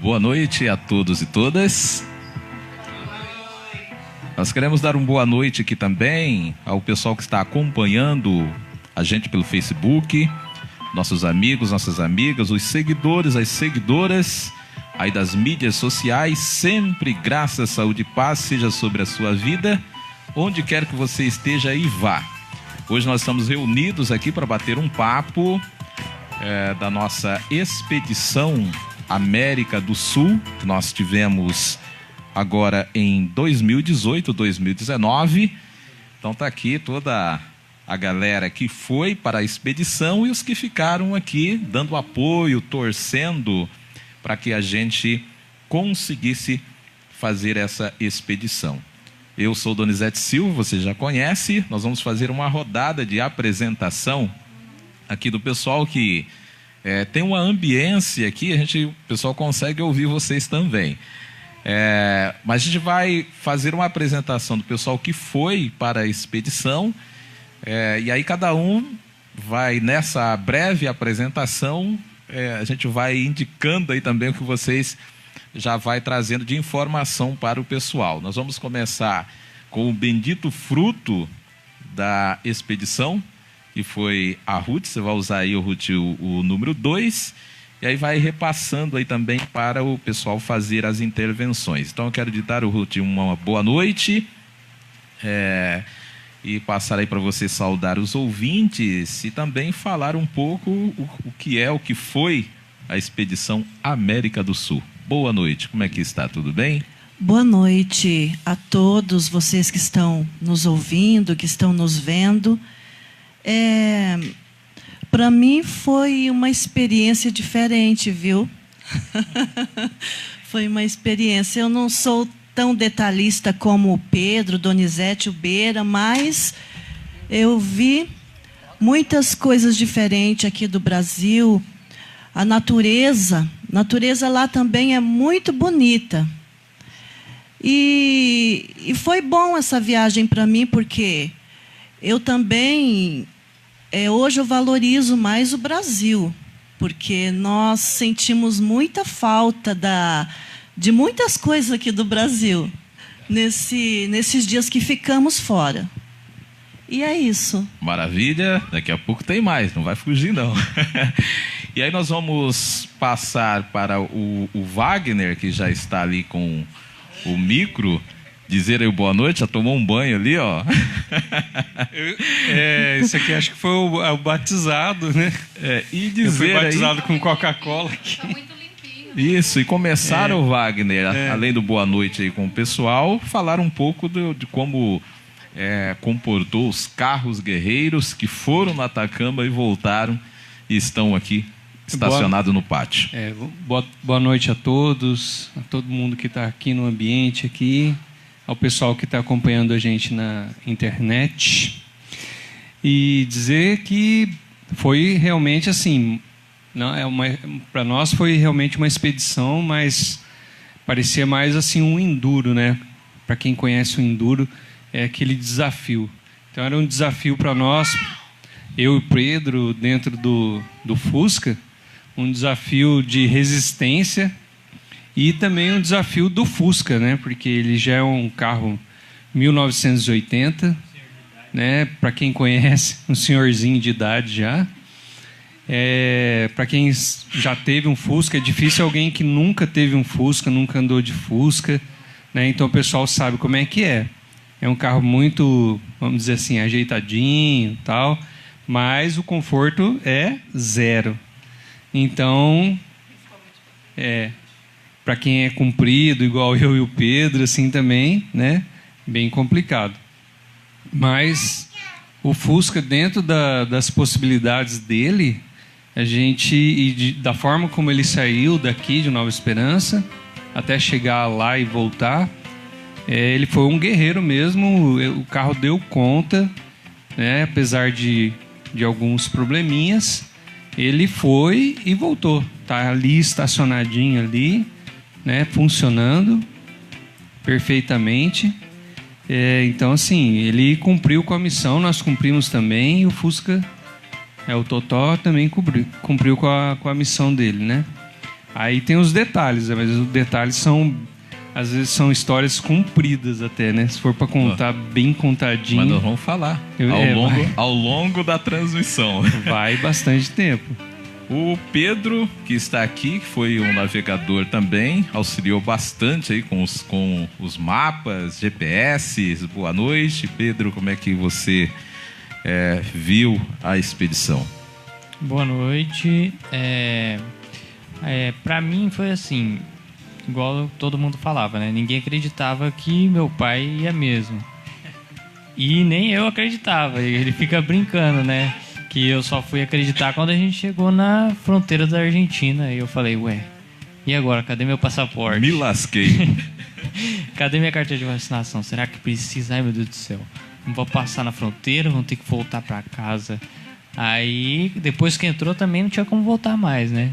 Boa noite a todos e todas. Nós queremos dar uma boa noite aqui também ao pessoal que está acompanhando a gente pelo Facebook, nossos amigos, nossas amigas, os seguidores, as seguidoras aí das mídias sociais. Sempre graça, saúde e paz seja sobre a sua vida, onde quer que você esteja e vá. Hoje nós estamos reunidos aqui para bater um papo da nossa expedição América do Sul, que nós tivemos agora em 2018, 2019. Então tá aqui toda a galera que foi para a expedição e os que ficaram aqui dando apoio, torcendo para que a gente conseguisse fazer essa expedição. Eu sou Donizete Silva, você já conhece. Nós vamos fazer uma rodada de apresentação aqui do pessoal que tem uma ambiência aqui, o pessoal consegue ouvir vocês também. Mas a gente vai fazer uma apresentação do pessoal que foi para a expedição, e aí cada um vai, nessa breve apresentação, a gente vai indicando aí também o que vocês já vai trazendo de informação para o pessoal. Nós vamos começar com o bendito fruto da expedição, que foi a Ruth. Você vai usar aí, Ruth, o número 2, e aí vai repassando aí também para o pessoal fazer as intervenções. Então eu quero ditar, Ruth, uma boa noite, e passar aí para você saudar os ouvintes e também falar um pouco o que foi a expedição América do Sul. Boa noite, como é que está? Tudo bem? Boa noite a todos vocês que estão nos ouvindo, que estão nos vendo. Para mim foi uma experiência diferente, viu? Foi uma experiência. Eu não sou tão detalhista como o Pedro, Donizete, o Beira, mas eu vi muitas coisas diferentes aqui do Brasil. A natureza lá também é muito bonita. E foi bom essa viagem para mim, porque eu também, hoje eu valorizo mais o Brasil, porque nós sentimos muita falta de muitas coisas aqui do Brasil, nesses dias que ficamos fora. E é isso. Maravilha, daqui a pouco tem mais, não vai fugir não. E aí nós vamos passar para o Wagner, que já está ali com o micro, dizer aí boa noite, já tomou um banho ali, ó. Isso aqui acho que foi o batizado, né? E dizer eu fui batizado aí... com Coca-Cola aqui. Tá muito limpinho. Isso, e começaram, Wagner, além do boa noite aí com o pessoal, falar um pouco de como comportou os carros guerreiros que foram no Atacama e voltaram e estão aqui estacionados no pátio. Boa noite a todos, a todo mundo que está aqui no ambiente aqui, ao pessoal que está acompanhando a gente na internet. E dizer que foi realmente assim, para nós foi realmente uma expedição, mas parecia mais assim um enduro, né? Para quem conhece o enduro, é aquele desafio. Então era um desafio para nós, eu e o Pedro, dentro do Fusca, um desafio de resistência e também um desafio do Fusca, né? Porque ele já é um carro 1980, né? Para quem conhece, um senhorzinho de idade já. Para quem já teve um Fusca, é difícil alguém que nunca teve um Fusca, nunca andou de Fusca, né? Então o pessoal sabe como é que é. É um carro muito, vamos dizer assim, ajeitadinho, tal, mas o conforto é zero. Então, para quem é comprido, igual eu e o Pedro, assim também, né? Bem complicado. Mas o Fusca, dentro das possibilidades dele, da forma como ele saiu daqui de Nova Esperança, até chegar lá e voltar, ele foi um guerreiro mesmo. O carro deu conta, né? Apesar de alguns probleminhas. Ele foi e voltou. Está ali estacionadinho ali, né, funcionando perfeitamente. Então, assim, ele cumpriu com a missão, nós cumprimos também. E o Fusca, o Totó também cumpriu com a missão dele, né? Aí tem os detalhes, mas os detalhes às vezes são histórias compridas até, né? Se for para contar bem contadinho. Mas nós vamos falar ao longo da transmissão. Vai bastante tempo. O Pedro, que está aqui, que foi um navegador também, auxiliou bastante aí com os mapas, GPS. Boa noite, Pedro. Como é que você viu a expedição? Boa noite. Para mim foi assim, igual todo mundo falava, né? Ninguém acreditava que meu pai ia mesmo. E nem eu acreditava. Ele fica brincando, né? Que eu só fui acreditar quando a gente chegou na fronteira da Argentina. E eu falei, e agora? Cadê meu passaporte? Me lasquei. Cadê minha carteira de vacinação? Será que precisa? Ai, meu Deus do céu. Não vou passar na fronteira, vou ter que voltar para casa. Aí, depois que entrou, também não tinha como voltar mais, né?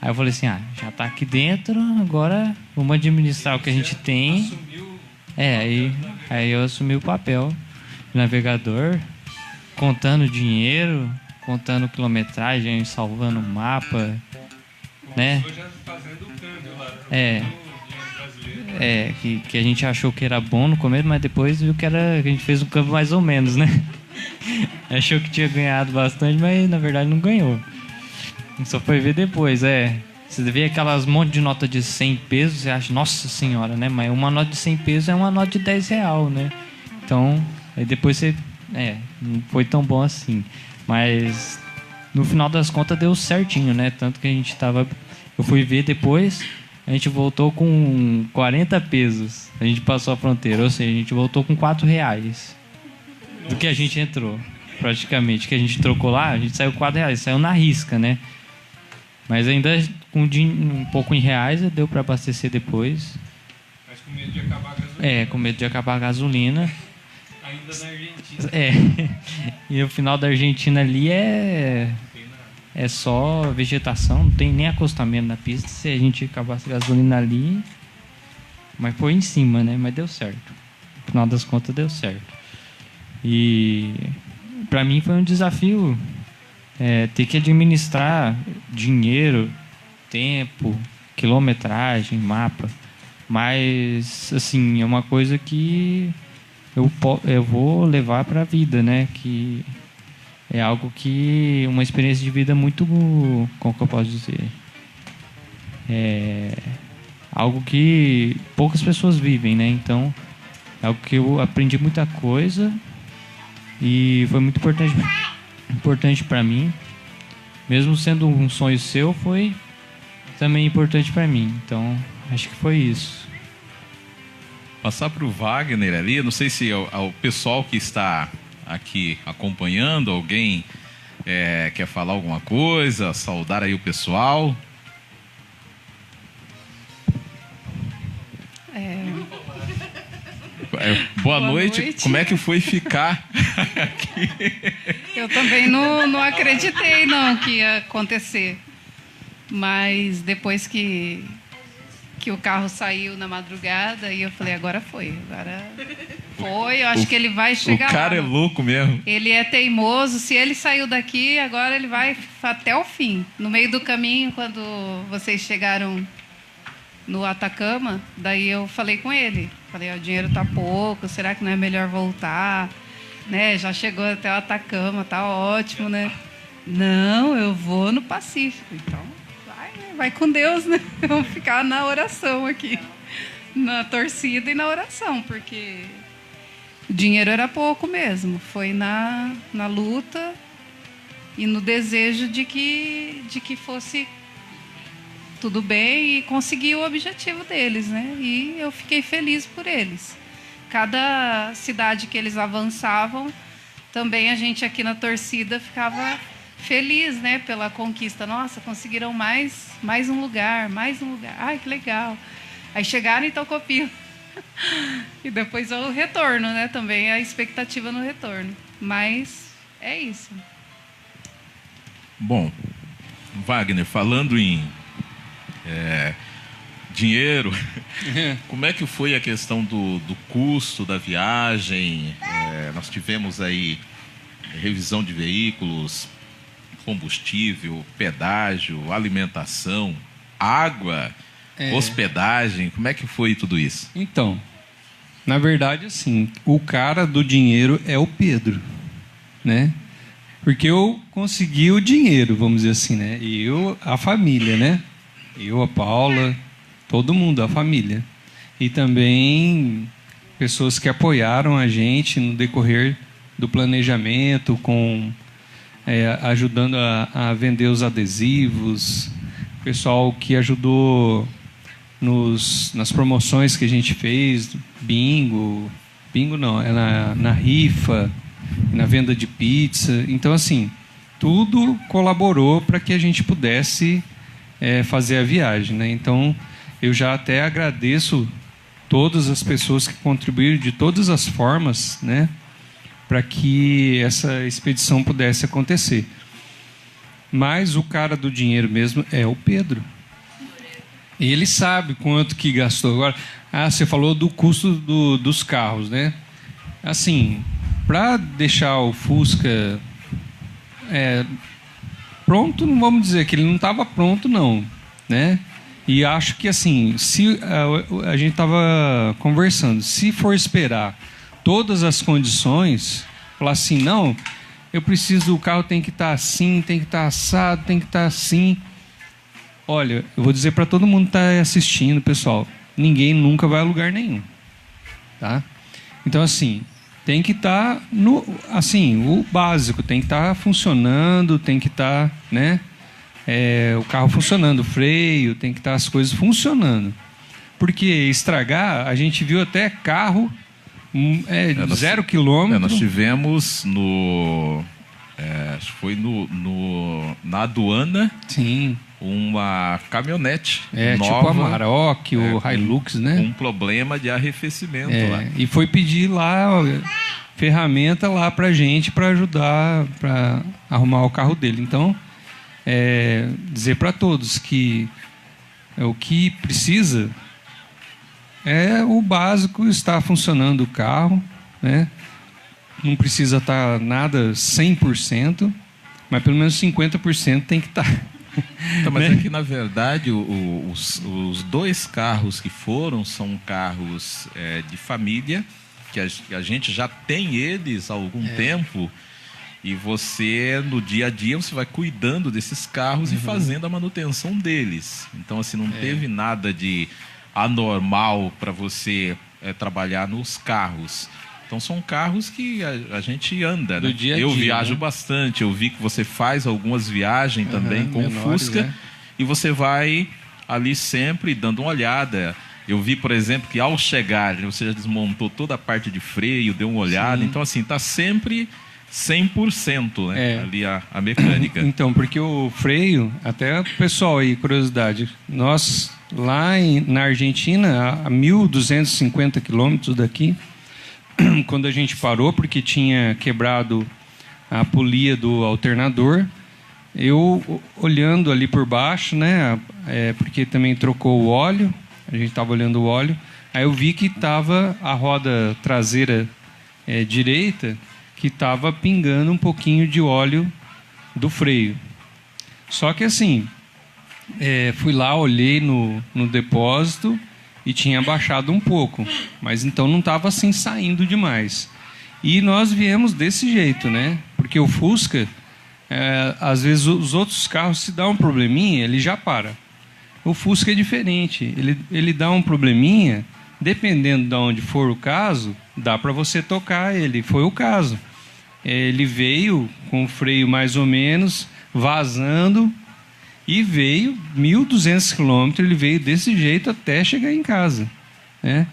Aí eu falei assim, já tá aqui dentro, agora vamos administrar o que a gente tem. Aí eu assumi o papel de navegador, contando dinheiro, contando quilometragem, salvando o mapa, né? Que a gente achou que era bom no começo, mas depois viu que a gente fez um campo mais ou menos, né? Achou que tinha ganhado bastante, mas na verdade não ganhou. Só foi ver depois, Você vê aquelas monte de nota de 100 pesos, você acha, nossa senhora, né? Mas uma nota de 100 pesos é uma nota de 10 real, né? Então, aí depois você... não foi tão bom assim. Mas, no final das contas, deu certinho, né? Tanto que a gente tava... Eu fui ver depois, a gente voltou com 40 pesos. A gente passou a fronteira, ou seja, a gente voltou com 4 reais. Do que a gente entrou, praticamente. Que a gente trocou lá, a gente saiu 4 reais. Saiu na risca, né? Mas ainda com um pouco em reais deu para abastecer depois. Mas com medo de acabar a gasolina. Com medo de acabar a gasolina. Ainda na Argentina. E o final da Argentina ali é só vegetação, não tem nem acostamento na pista. Se a gente acabasse a gasolina ali, Mas foi em cima, né? Mas deu certo. No final das contas, deu certo. E para mim foi um desafio ter que administrar dinheiro, tempo, quilometragem, mapa. Mas, assim, é uma coisa que eu vou levar para a vida, né? Que é algo que... Uma experiência de vida muito... Como que eu posso dizer? Algo que poucas pessoas vivem, né? Então, é algo que eu aprendi muita coisa e foi muito importante para mim. Mesmo sendo um sonho seu, foi também importante para mim. Então, acho que foi isso. Passar para o Wagner ali, não sei se o pessoal que está aqui acompanhando, alguém quer falar alguma coisa, saudar aí o pessoal. Boa noite. Como é que foi ficar aqui? Eu também não acreditei não que ia acontecer. Mas depois que o carro saiu na madrugada, e eu falei, agora foi. Eu acho que ele vai chegar lá. O cara é louco mesmo. Ele é teimoso. Se ele saiu daqui, agora ele vai até o fim. No meio do caminho, quando vocês chegaram no Atacama, daí eu falei com ele. Falei, o dinheiro tá pouco, será que não é melhor voltar? Né? Já chegou até o Atacama, tá ótimo, né? Não, eu vou no Pacífico. Então, vai com Deus, né? Vamos ficar na oração aqui. Na torcida e na oração, porque o dinheiro era pouco mesmo. Foi na luta e no desejo de que fosse tudo bem e conseguir o objetivo deles, né? E eu fiquei feliz por eles. Cada cidade que eles avançavam, também a gente aqui na torcida ficava feliz, né? Pela conquista. Nossa, conseguiram mais um lugar, mais um lugar. Ai, que legal. Aí chegaram em Tocopila. E depois o retorno, né? Também a expectativa no retorno. Mas é isso. Bom, Wagner, falando em dinheiro, como é que foi a questão do custo da viagem? Nós tivemos aí revisão de veículos, combustível, pedágio, alimentação, água, hospedagem. Como é que foi tudo isso? Então, na verdade, assim, o cara do dinheiro é o Pedro, né? Porque eu consegui o dinheiro, vamos dizer assim, né? E a família, né? Eu, a Paula, todo mundo, a família. E também pessoas que apoiaram a gente no decorrer do planejamento, ajudando a vender os adesivos, pessoal que ajudou nas promoções que a gente fez, bingo não, na rifa, na venda de pizza. Então, assim, tudo colaborou para que a gente pudesse fazer a viagem, né? Então, eu já até agradeço todas as pessoas que contribuíram de todas as formas, né, para que essa expedição pudesse acontecer. Mas o cara do dinheiro mesmo é o Pedro. Ele sabe quanto que gastou. Agora, você falou do custo dos carros, né? Assim, para deixar o Fusca pronto, não vamos dizer que ele não estava pronto, não, né? E acho que, assim, se a gente estava conversando, se for esperar todas as condições, falar assim, não, eu preciso, o carro tem que estar assim, tem que estar assado, tem que estar assim. Olha, eu vou dizer para todo mundo que está assistindo, pessoal, ninguém nunca vai a lugar nenhum, tá? Então, assim, tem que estar o básico, tem que estar funcionando, tem que estar, né? O carro funcionando, o freio, tem que estar as coisas funcionando. Porque estragar, a gente viu até carro 0 quilômetro. Nós tivemos foi na aduana. Sim. Uma caminhonete nova, tipo a Maroc, o Hilux, né? Um problema de arrefecimento lá. E foi pedir lá ferramenta lá pra gente para ajudar para arrumar o carro dele. Então, dizer para todos que o que precisa é o básico, está funcionando o carro, né? Não precisa estar nada 100%, mas pelo menos 50% tem que estar. Então, mas né? é que, na verdade, os dois carros que foram são carros de família, que a gente já tem eles há algum tempo, e você, no dia a dia, você vai cuidando desses carros e fazendo a manutenção deles. Então, assim, não teve nada de anormal para você trabalhar nos carros. Então, são carros que a gente anda, né? Do dia a Eu dia, viajo né? bastante, eu vi que você faz algumas viagens também com o menores, Fusca, né? e você vai ali sempre dando uma olhada. Eu vi, por exemplo, que ao chegar, você já desmontou toda a parte de freio, deu uma olhada. Sim. Então, assim, está sempre 100%, né? É. Ali a mecânica. Então, porque o freio, até o pessoal aí, curiosidade, nós lá na Argentina, a 1.250 quilômetros daqui, quando a gente parou, porque tinha quebrado a polia do alternador, eu olhando ali por baixo, né, porque também trocou o óleo, a gente estava olhando o óleo, aí eu vi que estava a roda traseira direita, que estava pingando um pouquinho de óleo do freio. Só que assim, fui lá, olhei no depósito e tinha baixado um pouco, mas então não estava assim saindo demais. E nós viemos desse jeito, né? Porque o Fusca, às vezes os outros carros, se dá um probleminha, ele já para. O Fusca é diferente, ele dá um probleminha, dependendo de onde for o caso, dá para você tocar ele. Foi o caso. Ele veio com o freio mais ou menos, vazando, e veio 1.200 quilômetros, ele veio desse jeito até chegar em casa, né?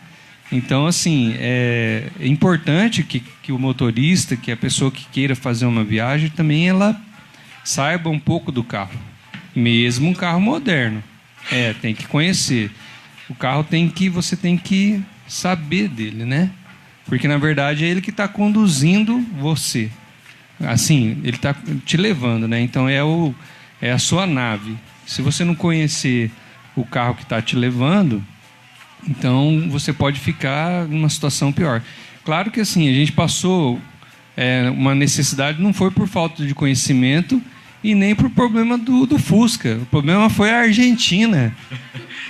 Então, assim, é importante que o motorista, que a pessoa que queira fazer uma viagem, também ela saiba um pouco do carro. Mesmo um carro moderno. Tem que conhecer. O carro você tem que saber dele, né? Porque, na verdade, é ele que está conduzindo você. Assim, ele está te levando, né? Então, é a sua nave. Se você não conhecer o carro que está te levando, então você pode ficar numa situação pior. Claro que assim, a gente passou uma necessidade, não foi por falta de conhecimento e nem por problema do Fusca. O problema foi a Argentina.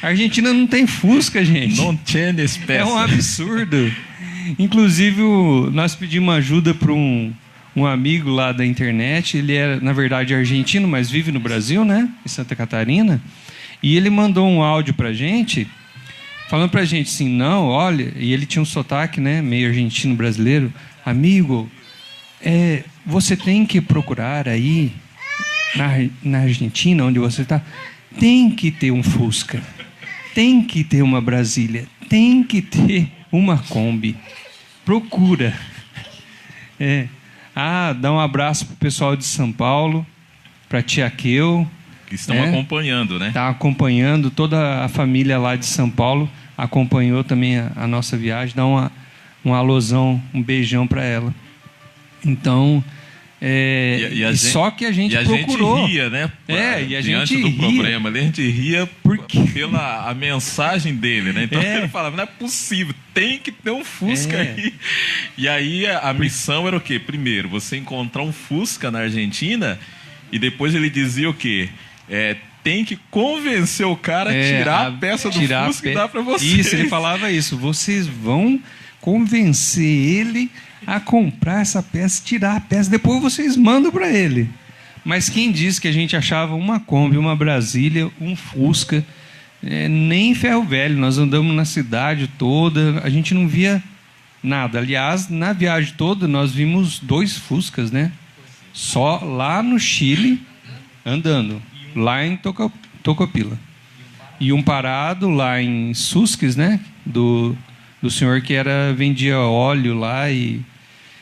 A Argentina não tem Fusca, gente. Não tinha espécie. É um absurdo. Inclusive, nós pedimos ajuda para um amigo lá da internet. Ele é, na verdade, argentino, mas vive no Brasil, né? Em Santa Catarina. E ele mandou um áudio para a gente, falando para a gente assim, não, olha... E ele tinha um sotaque, né? Meio argentino-brasileiro. Amigo, você tem que procurar aí, na Argentina, onde você está, tem que ter um Fusca. Tem que ter uma Brasília. Tem que ter uma Kombi. Procura. Dá um abraço pro pessoal de São Paulo, pra tia Keu. Que estão acompanhando, né? Está acompanhando, toda a família lá de São Paulo acompanhou também a nossa viagem. Dá um alôzão, um beijão para ela. Então, só que a gente procurou. A gente ria, né? E a diante gente do ria. problema, a gente ria pela a mensagem dele, né? Então ele falava, não é possível, tem que ter um Fusca aí. E aí a missão era o quê? Primeiro, você encontrar um Fusca na Argentina, e depois ele dizia o quê? Tem que convencer o cara a tirar a peça do Fusca e dar para vocês. Isso, ele falava isso. Vocês vão convencer ele a comprar essa peça, tirar a peça, depois vocês mandam para ele. Mas quem disse que a gente achava uma Kombi, uma Brasília, um Fusca, nem ferro velho. Nós andamos na cidade toda, a gente não via nada. Aliás, na viagem toda nós vimos 2 Fuscas, né? Só lá no Chile, andando, lá em Tocopila. E um parado lá em Susques, né? Do senhor que vendia óleo lá e...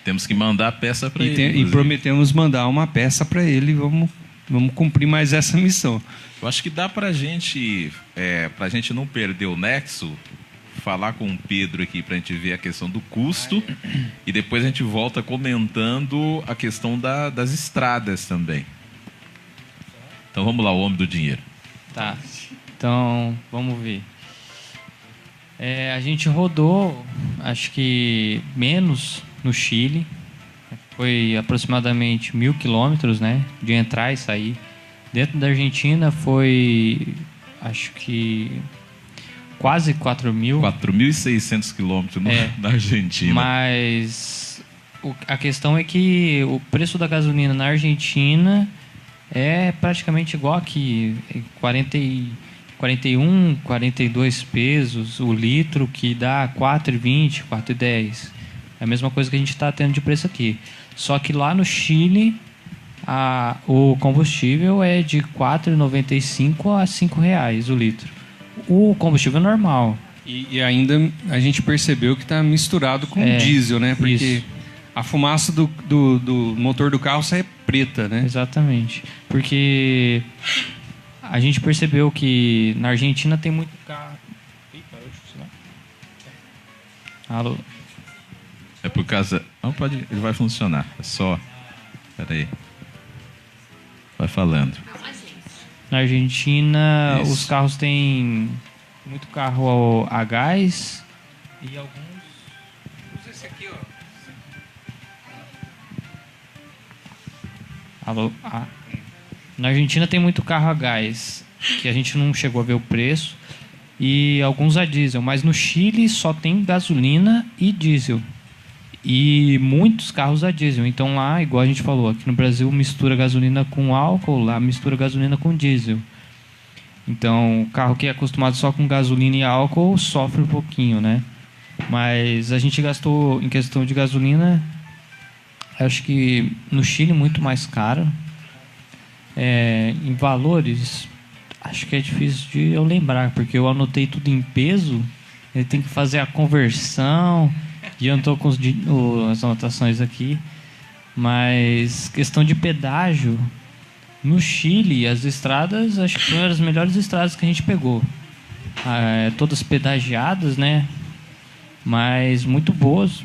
Temos que mandar a peça para ele. E prometemos mandar uma peça para ele. Vamos cumprir mais essa missão. Eu acho que dá para a gente não perder o nexo, falar com o Pedro aqui para a gente ver a questão do custo e depois a gente volta comentando a questão das estradas também. Então vamos lá, o homem do dinheiro. Tá. Então, vamos ver. A gente rodou, acho que menos no Chile. Foi aproximadamente 1.000 quilômetros, né? De entrar e sair. Dentro da Argentina foi, acho que quase 4.000. 4.600 quilômetros na Argentina. Mas a questão é que o preço da gasolina na Argentina é praticamente igual aqui. 41, 42 pesos o litro, que dá 4,20, 4,10. É a mesma coisa que a gente está tendo de preço aqui. Só que lá no Chile, o combustível é de R$ 4,95 a R$ 5,00 o litro. O combustível normal. E ainda a gente percebeu que está misturado com diesel, né? Porque isso. A fumaça do motor do carro sai preta, né? Exatamente. Porque a gente percebeu que na Argentina tem muito carro... Ih, parou de funcionar. Alô? É por causa... Não, pode... Ele vai funcionar. É só... Espera aí. Vai falando. Na Argentina, Isso. os carros têm muito carro a gás e alguns... Usa esse aqui, ó. Alô? Na Argentina tem muito carro a gás, que a gente não chegou a ver o preço, e alguns a diesel. Mas no Chile só tem gasolina e diesel. E muitos carros a diesel. Então lá, igual a gente falou, aqui no Brasil mistura gasolina com álcool, lá mistura gasolina com diesel. Então o carro que é acostumado só com gasolina e álcool sofre um pouquinho, né? Mas a gente gastou, em questão de gasolina, acho que no Chile muito mais caro. Em valores, acho que é difícil de eu lembrar, porque eu anotei tudo em peso. Ele tem que fazer a conversão. E eu não estou com as anotações aqui. Mas questão de pedágio, no Chile, as estradas, acho que foram as melhores estradas que a gente pegou. Todas pedagiadas, né? Mas muito boas.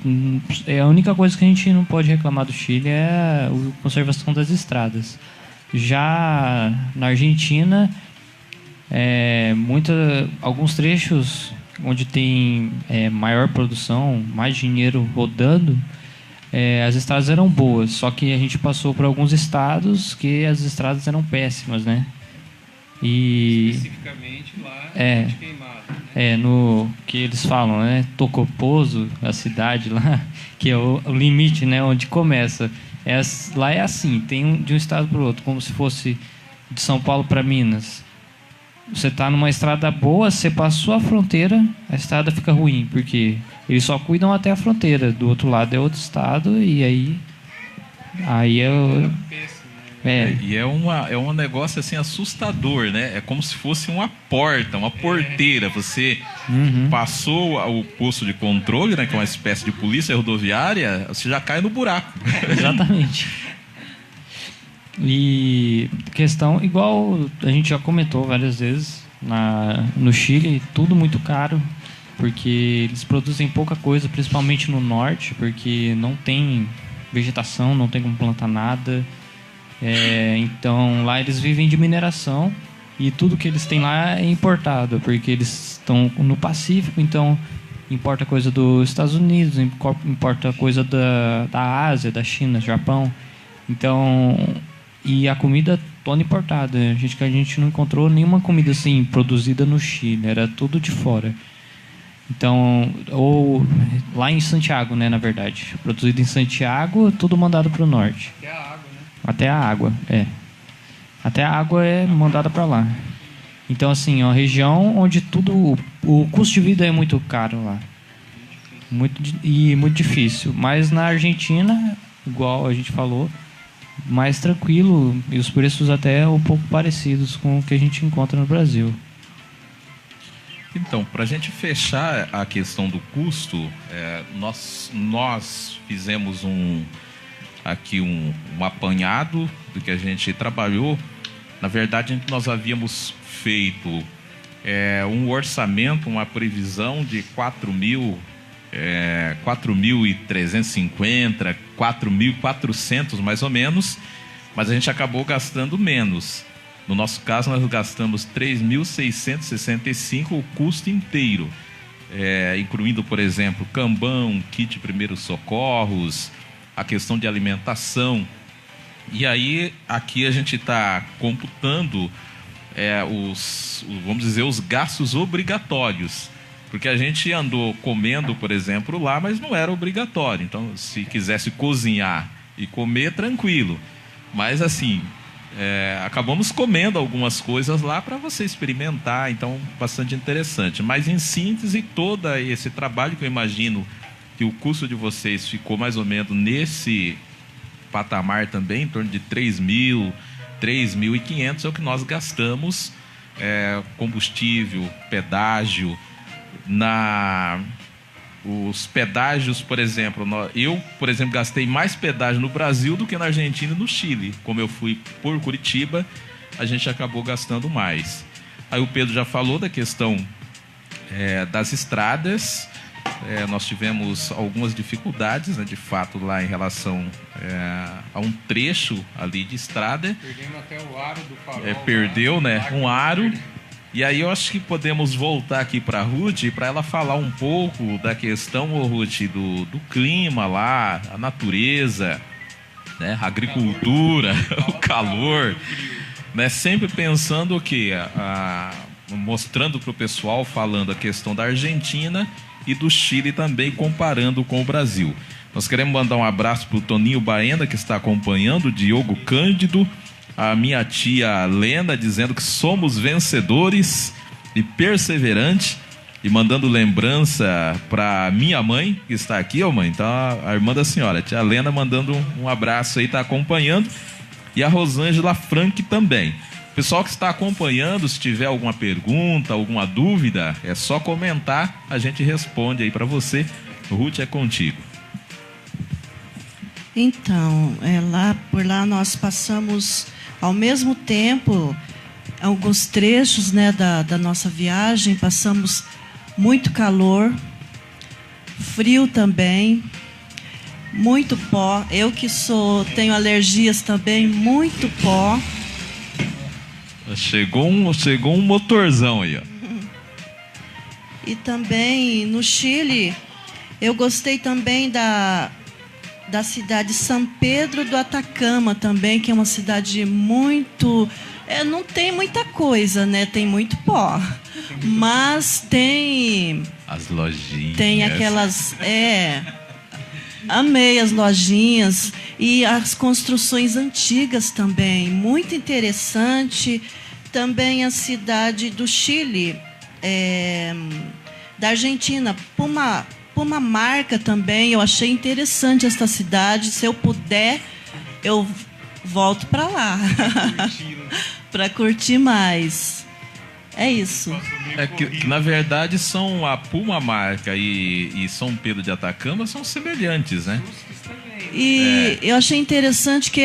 A única coisa que a gente não pode reclamar do Chile é a conservação das estradas. Já na Argentina, alguns trechos onde tem maior produção, mais dinheiro rodando, as estradas eram boas. Só que a gente passou por alguns estados que as estradas eram péssimas, né? E especificamente lá de Queimada, né? No que eles falam, né? Tocopozo, a cidade lá, que é o limite, né? Onde começa. Lá é assim, tem de um estado para o outro, como se fosse de São Paulo para Minas. Você está numa estrada boa, você passou a fronteira, a estrada fica ruim, porque eles só cuidam até a fronteira. Do outro lado é outro estado, e aí E é um negócio assim assustador, né? É como se fosse uma porta, uma porteira. Você passou o posto de controle, né? Que é uma espécie de polícia rodoviária, você já cai no buraco. Exatamente. E questão, igual a gente já comentou várias vezes, no Chile, tudo muito caro, porque eles produzem pouca coisa, principalmente no norte, porque não tem vegetação, não tem como plantar nada. Então lá eles vivem de mineração e tudo que eles têm lá é importado, porque eles estão no Pacífico, então importa coisa dos Estados Unidos, importa coisa da Ásia, da China, Japão. Então, e a comida toda importada. A gente não encontrou nenhuma comida assim produzida no Chile, era tudo de fora. Então, ou lá em Santiago, né, na verdade, produzido em Santiago, tudo mandado para o norte. Até a água, né? Até a água, Até a água é mandada para lá. Então, assim, é uma região onde o custo de vida é muito caro lá. Muito difícil. Mas na Argentina, igual a gente falou, mais tranquilo e os preços até um pouco parecidos com o que a gente encontra no Brasil. Então, para a gente fechar a questão do custo, nós fizemos um apanhado do que a gente trabalhou. Na verdade, nós havíamos feito um orçamento, uma previsão de 4.350, 4.400 mais ou menos, mas a gente acabou gastando menos. No nosso caso, nós gastamos 3.665 o custo inteiro. incluindo, por exemplo, Kanban, kit primeiros socorros, a questão de alimentação. E aí, aqui a gente está computando vamos dizer, os gastos obrigatórios. Porque a gente andou comendo, por exemplo, lá, mas não era obrigatório. Então, se quisesse cozinhar e comer, tranquilo. Mas, assim, acabamos comendo algumas coisas lá para você experimentar. Então, bastante interessante. Mas, em síntese, todo esse trabalho que eu imagino que o custo de vocês ficou mais ou menos nesse patamar também, em torno de 3.000, 3.500 é o que nós gastamos, combustível, pedágio. Os pedágios, por exemplo, eu, por exemplo, gastei mais pedágio no Brasil do que na Argentina e no Chile. Como eu fui por Curitiba, a gente acabou gastando mais. Aí o Pedro já falou da questão das estradas. Nós tivemos algumas dificuldades, né, de fato, lá em relação a um trecho ali de estrada. Perdemos até o aro do farol. Perdeu, né? Um aro. E aí eu acho que podemos voltar aqui para a Ruth, para ela falar um pouco da questão, Ruth, do clima lá, a natureza, né? A agricultura, o calor, né? Sempre pensando o quê? Mostrando para o pessoal, falando a questão da Argentina e do Chile também, comparando com o Brasil. Nós queremos mandar um abraço para o Toninho Baena, que está acompanhando, o Diogo Cândido, a minha tia Lena, dizendo que somos vencedores e perseverantes, e mandando lembrança para minha mãe, que está aqui, mãe. Então, a irmã da senhora, a tia Lena, mandando um abraço aí, está acompanhando, e a Rosângela Frank também. Pessoal que está acompanhando, se tiver alguma pergunta, alguma dúvida, é só comentar, a gente responde aí para você. Ruth, é contigo. Então, por lá nós passamos ao mesmo tempo alguns trechos, né, da nossa viagem. Passamos muito calor, frio também, muito pó. Eu que tenho alergias também, muito pó. Chegou um motorzão aí, ó. E também no Chile, eu gostei também da cidade de São Pedro do Atacama também, que é uma cidade muito... não tem muita coisa, né? Tem muito pó. Mas tem... As lojinhas. Tem aquelas... Amei as lojinhas e as construções antigas também. Muito interessante. Também a cidade do Chile, da Argentina, Pumamarca também. Eu achei interessante esta cidade. Se eu puder, eu volto para lá para curtir mais. É isso. Que na verdade são a Pumamarca e São Pedro de Atacama são semelhantes, né? E eu achei interessante que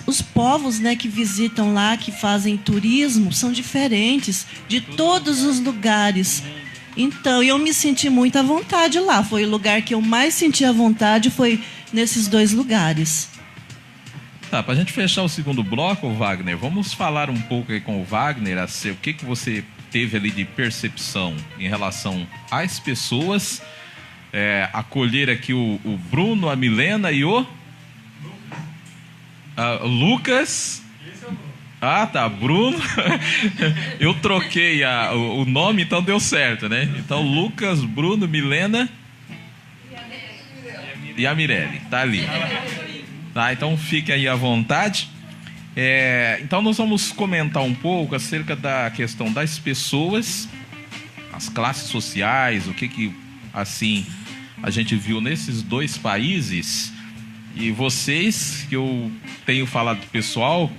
os povos, né, que visitam lá, que fazem turismo, são diferentes de todos os lugares. Então, eu me senti muito à vontade lá. Foi o lugar que eu mais senti à vontade, foi nesses dois lugares. Tá, para a gente fechar o segundo bloco, Wagner, vamos falar um pouco aí com o Wagner, o que você teve ali de percepção em relação às pessoas, acolher aqui o Bruno, a Milena e o Lucas. Ah, tá, Bruno. Eu troquei o nome, então deu certo, né? Então, Lucas, Bruno, Milena e a Mirelle, tá ali. Tá, então fique aí à vontade. Então nós vamos comentar um pouco acerca da questão das pessoas, as classes sociais, o que assim a gente viu nesses dois países. E vocês, que eu tenho falado pro pessoal,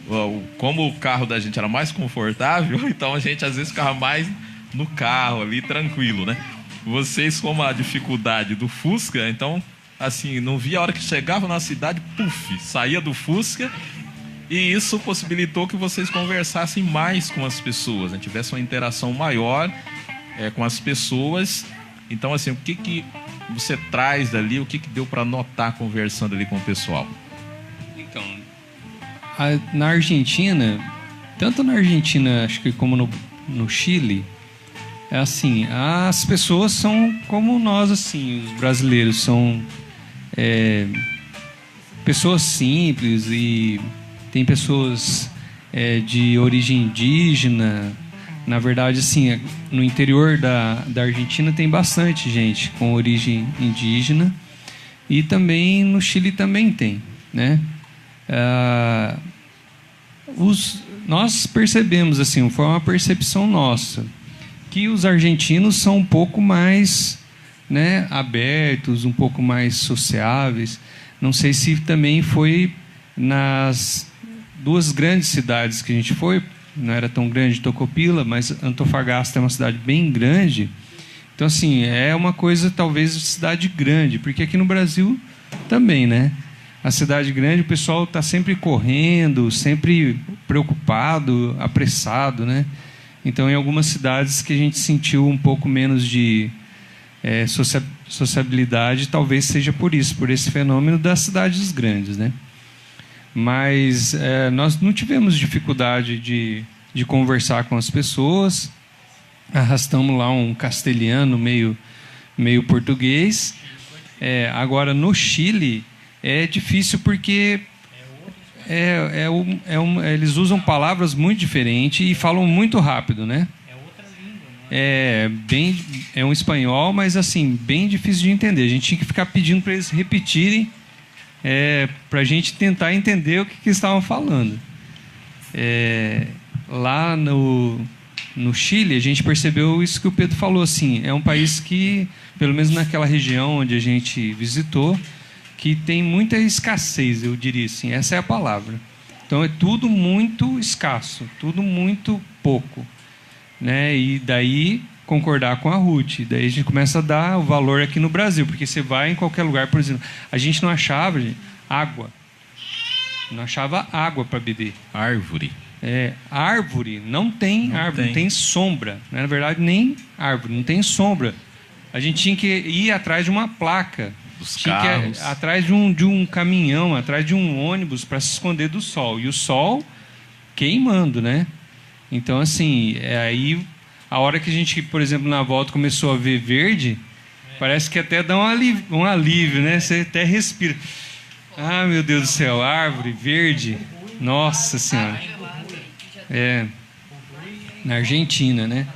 como o carro da gente era mais confortável, então a gente às vezes ficava mais no carro ali, tranquilo, né? Vocês, como a dificuldade do Fusca, então, assim, não via a hora que chegava na cidade, saía do Fusca, e isso possibilitou que vocês conversassem mais com as pessoas, né? Tivesse uma interação maior com as pessoas. Então, assim, o que você traz dali, o que deu para notar conversando ali com o pessoal? Então, na Argentina, tanto na Argentina, acho que como no Chile, é assim, as pessoas são como nós, assim, os brasileiros são pessoas simples, e tem pessoas de origem indígena. Na verdade, assim, no interior da Argentina tem bastante gente com origem indígena, e também no Chile também tem, né? Nós percebemos, assim, foi uma percepção nossa, que os argentinos são um pouco mais, né, abertos, um pouco mais sociáveis. Não sei se também foi nas 2 grandes cidades que a gente foi, não era tão grande Tocopila, mas Antofagasta é uma cidade bem grande. Então, assim, é uma coisa talvez de cidade grande, porque aqui no Brasil também, né? A cidade grande, o pessoal está sempre correndo, sempre preocupado, apressado, né? Então, em algumas cidades que a gente sentiu um pouco menos de sociabilidade, talvez seja por isso, por esse fenômeno das cidades grandes, né? Mas nós não tivemos dificuldade de conversar com as pessoas. Arrastamos lá um castelhano meio português. Agora, no Chile, é difícil porque eles usam palavras muito diferentes e falam muito rápido, né? É outra língua, não é? É um espanhol, mas assim, bem difícil de entender. A gente tinha que ficar pedindo para eles repetirem, para a gente tentar entender o que eles estavam falando. Lá no Chile, a gente percebeu isso que o Pedro falou, assim, é um país que, pelo menos naquela região onde a gente visitou, que tem muita escassez, eu diria assim, essa é a palavra. Então é tudo muito escasso, tudo muito pouco, né? E daí concordar com a Ruth, daí a gente começa a dar o valor aqui no Brasil, porque você vai em qualquer lugar, por exemplo, a gente não achava água, não achava água para beber. Árvore. Árvore, não tem árvore, não tem sombra, né? Na verdade nem árvore, não tem sombra. A gente tinha que ir atrás de uma placa, tinha que ir atrás de um caminhão, atrás de um ônibus para se esconder do sol, e o sol queimando, né? Então, assim, aí a hora que a gente, por exemplo, na volta começou a ver verde, parece que até dá um alívio, né? Você até respira. Ah, meu Deus do céu, árvore, verde, nossa Senhora. Na Argentina, né?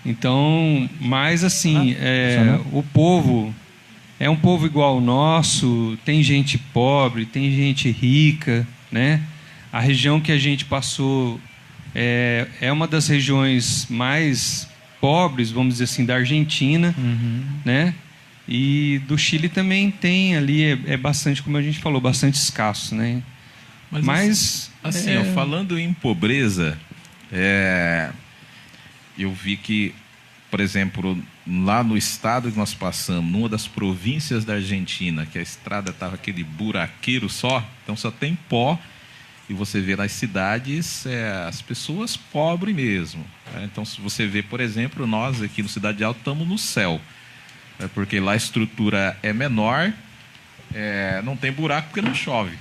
Então, mas assim, o povo é um povo igual ao nosso, tem gente pobre, tem gente rica, né? A região que a gente passou é uma das regiões mais pobres, vamos dizer assim, da Argentina, né? E do Chile também tem ali, é bastante, como a gente falou, bastante escasso, né? Mas assim, falando em pobreza, eu vi que, por exemplo, lá no estado que nós passamos, numa das províncias da Argentina, que a estrada estava aquele buraqueiro só, então só tem pó, e você vê nas cidades as pessoas pobres mesmo. Então, se você vê, por exemplo, nós aqui no Cidade Alta estamos no céu, porque lá a estrutura é menor, não tem buraco porque não chove.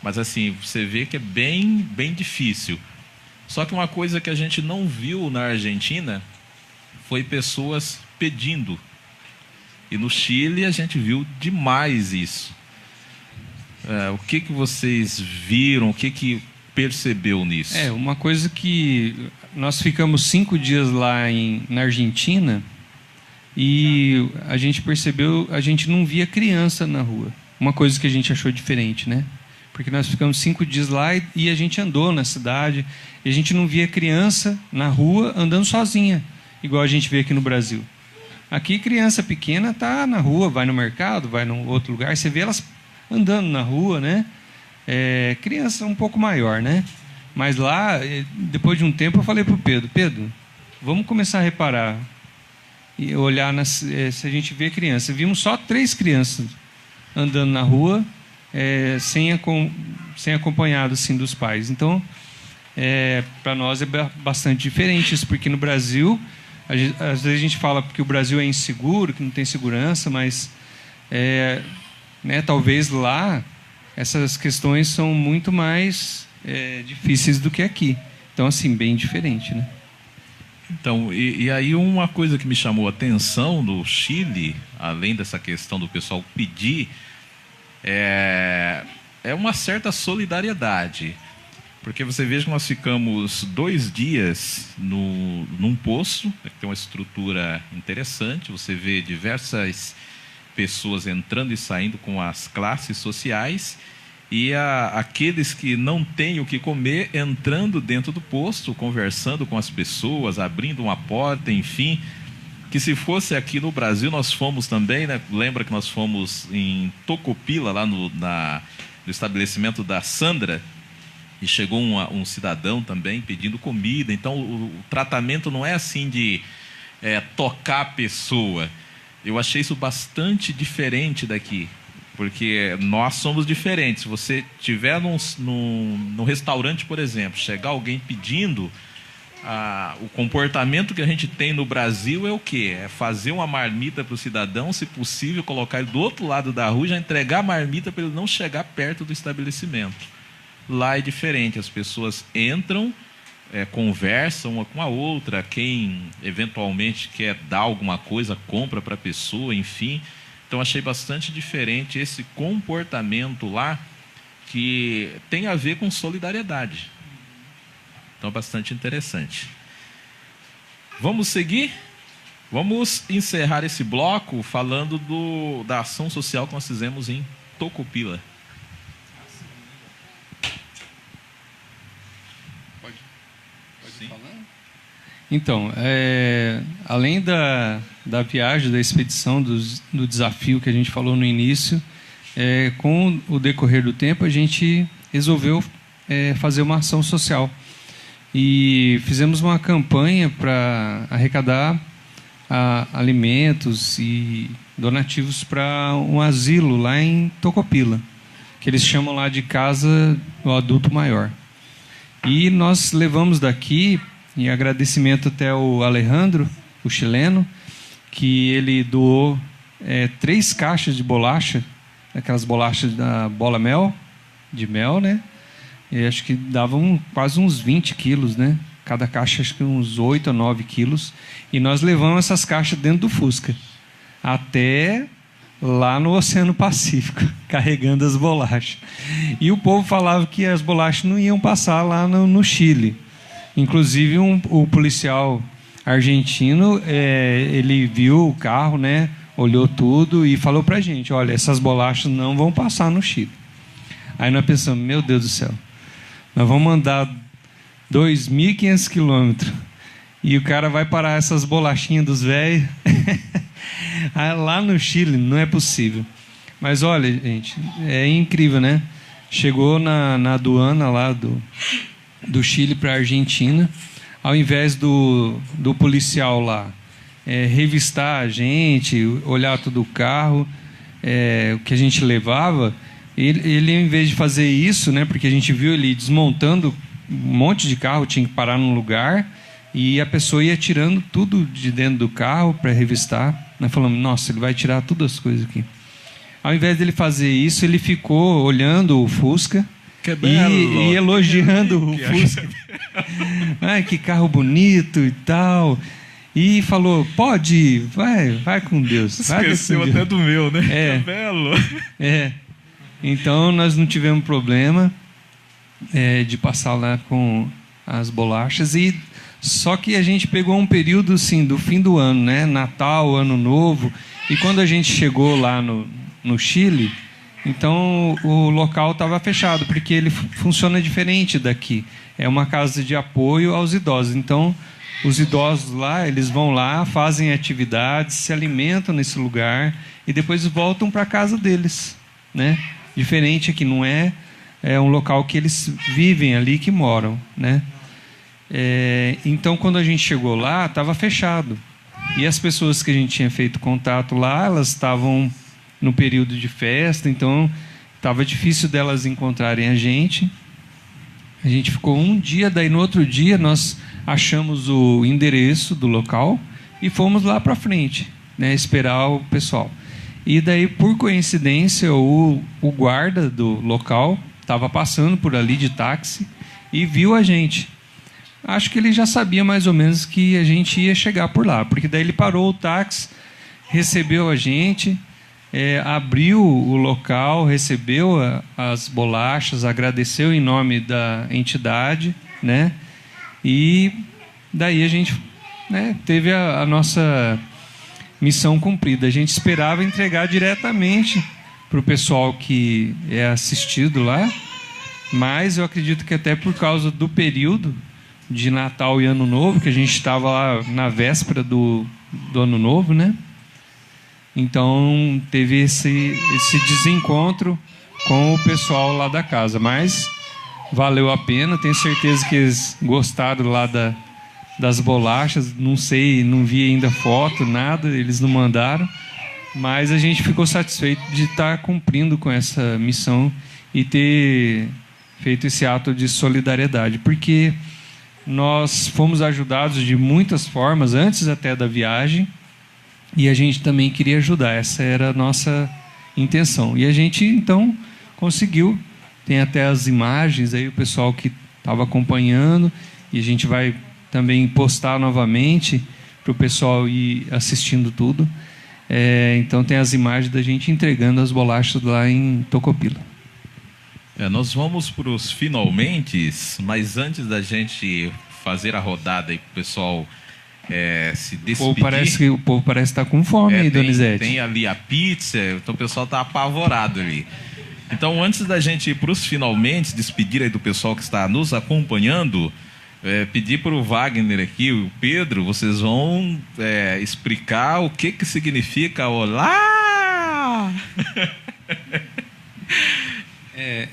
Mas assim, você vê que é bem, bem difícil. Só que uma coisa que a gente não viu na Argentina foi pessoas pedindo. E no Chile a gente viu demais isso. O que vocês viram, o que percebeu nisso? Uma coisa que nós ficamos 5 dias lá na Argentina e a gente percebeu, a gente não via criança na rua. Uma coisa que a gente achou diferente, né? Porque nós ficamos 5 dias lá e a gente andou na cidade e a gente não via criança na rua andando sozinha, igual a gente vê aqui no Brasil. Aqui, criança pequena está na rua, vai no mercado, vai em outro lugar, você vê elas andando na rua, né? Criança um pouco maior, né? Mas lá, depois de um tempo, eu falei para o Pedro, vamos começar a reparar e olhar se a gente vê criança. Vimos só 3 crianças andando na rua, sem acompanhado assim, dos pais. Então, para nós é bastante diferente isso, porque no Brasil, às vezes a gente fala que o Brasil é inseguro, que não tem segurança, mas talvez lá essas questões são muito mais difíceis do que aqui. Então, assim, bem diferente, né? Então, e aí uma coisa que me chamou a atenção no Chile, além dessa questão do pessoal pedir, é uma certa solidariedade. Porque você veja que nós ficamos 2 dias num poço, que tem uma estrutura interessante, você vê diversas pessoas entrando e saindo com as classes sociais, e aqueles que não têm o que comer entrando dentro do posto, conversando com as pessoas, abrindo uma porta, enfim. Que se fosse aqui no Brasil, nós fomos também, né? Lembra que nós fomos em Tocopila, lá no estabelecimento da Sandra, e chegou um cidadão também pedindo comida. Então o tratamento não é assim de tocar a pessoa. Eu achei isso bastante diferente daqui. Porque nós somos diferentes. Se você estiver num restaurante, por exemplo, chegar alguém pedindo, o comportamento que a gente tem no Brasil é o quê? É fazer uma marmita para o cidadão, se possível, colocar ele do outro lado da rua e já entregar a marmita para ele não chegar perto do estabelecimento. Lá é diferente, as pessoas entram, conversam uma com a outra, quem eventualmente quer dar alguma coisa, compra para a pessoa, enfim... Então, achei bastante diferente esse comportamento lá, que tem a ver com solidariedade. Então, bastante interessante. Vamos seguir? Vamos encerrar esse bloco falando da ação social que nós fizemos em Tocopila. Pode falar? Então, além da viagem, da expedição, do desafio que a gente falou no início, com o decorrer do tempo, a gente resolveu fazer uma ação social. E fizemos uma campanha para arrecadar alimentos e donativos para um asilo lá em Tocopila, que eles chamam lá de Casa do Adulto Maior. E nós levamos daqui, em agradecimento até ao Alejandro, o chileno, que ele doou 3 caixas de bolacha, aquelas bolachas da Bola Mel, de mel, né? E acho que davam quase uns 20 quilos, né? Cada caixa, acho que uns 8 a 9 quilos. E nós levamos essas caixas dentro do Fusca, até lá no Oceano Pacífico, carregando as bolachas. E o povo falava que as bolachas não iam passar lá no Chile. Inclusive, o policial argentino, ele viu o carro, né, olhou tudo e falou pra gente, olha, essas bolachas não vão passar no Chile. Aí nós pensamos, meu Deus do céu, nós vamos andar 2.500 quilômetros e o cara vai parar essas bolachinhas dos velhos lá no Chile, não é possível. Mas olha, gente, é incrível, né? Chegou na aduana lá do Chile para a Argentina, ao invés do policial lá revistar a gente, olhar todo o carro, o que a gente levava, ele ao invés de fazer isso, né, porque a gente viu ele desmontando um monte de carro, tinha que parar num lugar, e a pessoa ia tirando tudo de dentro do carro para revistar. Nós falamos, nossa, ele vai tirar todas as coisas aqui. Ao invés dele fazer isso, ele ficou olhando o Fusca, e elogiando o Fusca. Ai, que carro bonito e tal. E falou, pode ir, vai com Deus. Esqueceu até do meu, né? Que belo. Então, nós não tivemos problema de passar lá com as bolachas. Só que a gente pegou um período, assim, do fim do ano, né? Natal, Ano Novo. E quando a gente chegou lá no Chile... Então, o local estava fechado, porque ele funciona diferente daqui. É uma casa de apoio aos idosos. Então, os idosos lá, eles vão lá, fazem atividades, se alimentam nesse lugar e depois voltam para a casa deles, né? Diferente aqui, não é um local que eles vivem ali, que moram, né? Então, quando a gente chegou lá, estava fechado. E as pessoas que a gente tinha feito contato lá, elas estavam no período de festa, então estava difícil delas encontrarem a gente. A gente ficou um dia, daí no outro dia nós achamos o endereço do local e fomos lá para frente, né, esperar o pessoal. E daí, por coincidência, o guarda do local estava passando por ali de táxi e viu a gente. acho que ele já sabia mais ou menos que a gente ia chegar por lá, porque daí ele parou o táxi, recebeu a gente, abriu o local, recebeu as bolachas, agradeceu em nome da entidade, né? E daí a gente, né, teve a nossa missão cumprida. A gente esperava entregar diretamente para o pessoal que é assistido lá, mas eu acredito que até por causa do período de Natal e Ano Novo, que a gente estava lá na véspera do Ano Novo, né? Então teve esse desencontro com o pessoal lá da casa, mas valeu a pena. Tenho certeza que eles gostaram lá das bolachas. Não sei, não vi ainda foto, nada, eles não mandaram, mas a gente ficou satisfeito de estar cumprindo com essa missão e ter feito esse ato de solidariedade, porque nós fomos ajudados de muitas formas antes até da viagem. E a gente também queria ajudar, essa era a nossa intenção. E a gente, então, conseguiu. Tem até as imagens aí, o pessoal que estava acompanhando. E a gente vai também postar novamente para o pessoal ir assistindo tudo. Então, tem as imagens da gente entregando as bolachas lá em Tocopila. Nós vamos para os finalmente, mas antes da gente fazer a rodada aí para o pessoal... se despedir. O povo parece estar com fome aí, Donizete. Tem ali a pizza, então o pessoal está apavorado ali. Então, antes da gente ir para os finalmente, despedir aí do pessoal que está nos acompanhando, pedir para o Wagner aqui, o Pedro, vocês vão explicar o que significa olá!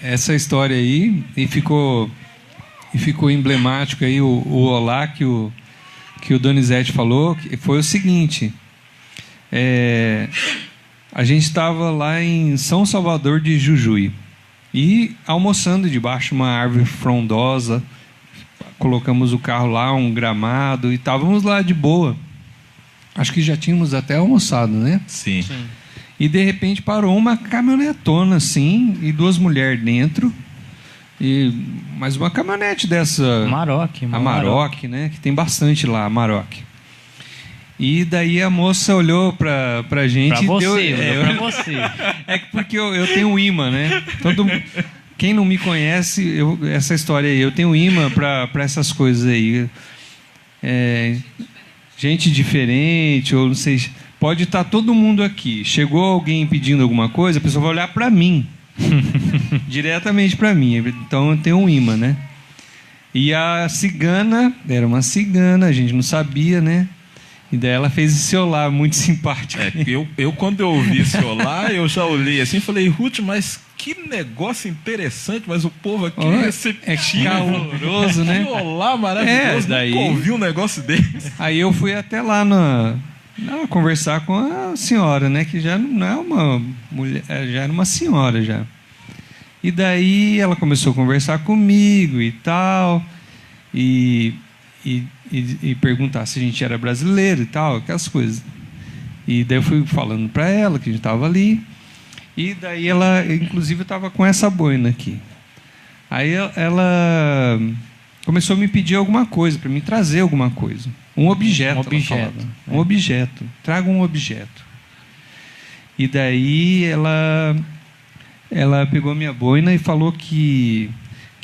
Essa história aí, e ficou emblemático aí o olá que o Donizete falou, que foi o seguinte: a gente estava lá em São Salvador de Jujuy e almoçando debaixo de uma árvore frondosa, colocamos o carro lá, um gramado, e estávamos lá de boa. Acho que já tínhamos até almoçado, né? Sim. E de repente parou uma caminhonetona assim, e duas mulheres dentro. Mas uma caminhonete dessa... Amarok, né? Que tem bastante lá, Amarok. E daí a moça olhou pra gente... Pra você, pra você. É porque eu tenho um imã, né? Quem não me conhece, essa história aí, eu tenho um imã pra essas coisas aí. Gente diferente, ou não sei... Pode estar todo mundo aqui. Chegou alguém pedindo alguma coisa, a pessoa vai olhar pra mim. Diretamente para mim. Então eu tenho um imã, né? E a cigana, era uma cigana, a gente não sabia, né? E daí ela fez esse olá muito simpático. Eu quando eu ouvi esse olá, eu já olhei assim e falei, Ruth, mas que negócio interessante, mas o povo aqui é receptivo. É caloroso, né? Que olá maravilhoso, daí... nunca ouvi um negócio desse. Aí eu fui até lá conversar com a senhora, né? Que já não é uma mulher, já era uma senhora já. E daí ela começou a conversar comigo e tal, e perguntar se a gente era brasileiro e tal, aquelas coisas. E daí eu fui falando para ela que a gente estava ali, e daí ela, inclusive, estava com essa boina aqui. Aí ela começou a me pedir alguma coisa, para me trazer alguma coisa. Um objeto. Um objeto. Traga um objeto. E daí ela pegou minha boina e falou que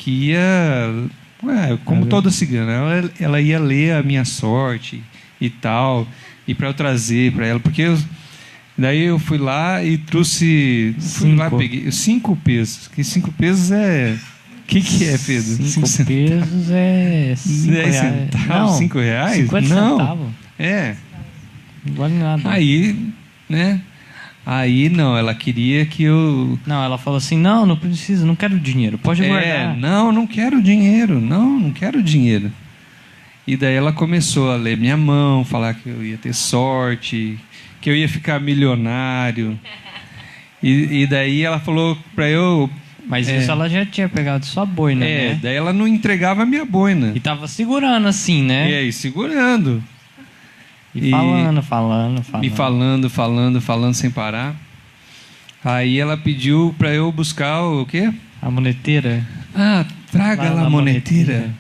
ia... como toda cigana, ela ia ler a minha sorte e tal, e para eu trazer para ela. Porque daí eu fui lá e trouxe... peguei 5 pesos. Que 5 pesos é... O que é, Pedro? 5 pesos é 5 10 reais. centavos? Não, 5 reais? 50 não. centavos. Não vale nada. Aí, né? Aí, não, ela queria que eu... Não, ela falou assim, não precisa, não quero dinheiro, pode guardar. Não quero dinheiro, não quero dinheiro. E daí ela começou a ler minha mão, falar que eu ia ter sorte, que eu ia ficar milionário. E daí ela falou para eu... Mas isso ela já tinha pegado sua boina, né? Daí ela não entregava a minha boina. E tava segurando assim, né? E aí, segurando. E falando. Me falando sem parar. Aí ela pediu para eu buscar o quê? A moneteira. Traga lá a moneteira.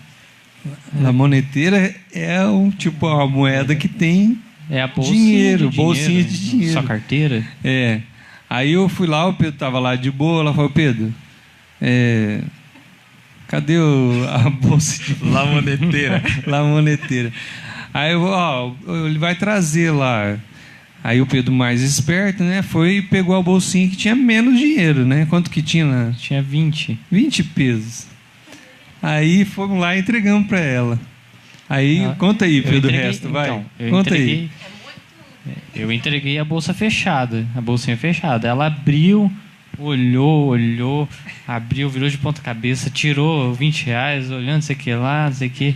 La Monetera é tipo a moeda que tem É a bolsinha dinheiro, de bolsinha de dinheiro. Sua carteira? É. Aí eu fui lá, o Pedro estava lá de boa, ela falou, Pedro, cadê a bolsa de La Monetera. La Monetera? Aí ele vai trazer lá. Aí o Pedro, mais esperto, né, foi e pegou a bolsinha que tinha menos dinheiro, né? Quanto que tinha lá? Tinha 20. 20 pesos. Aí fomos lá e entregamos para ela. Aí, conta aí, Pedro, o resto, vai. Então, Conta aí. Eu entreguei a bolsa fechada, a bolsinha fechada. Ela abriu, olhou, abriu, virou de ponta cabeça, tirou R$20, olhando, não sei o que lá, não sei o que.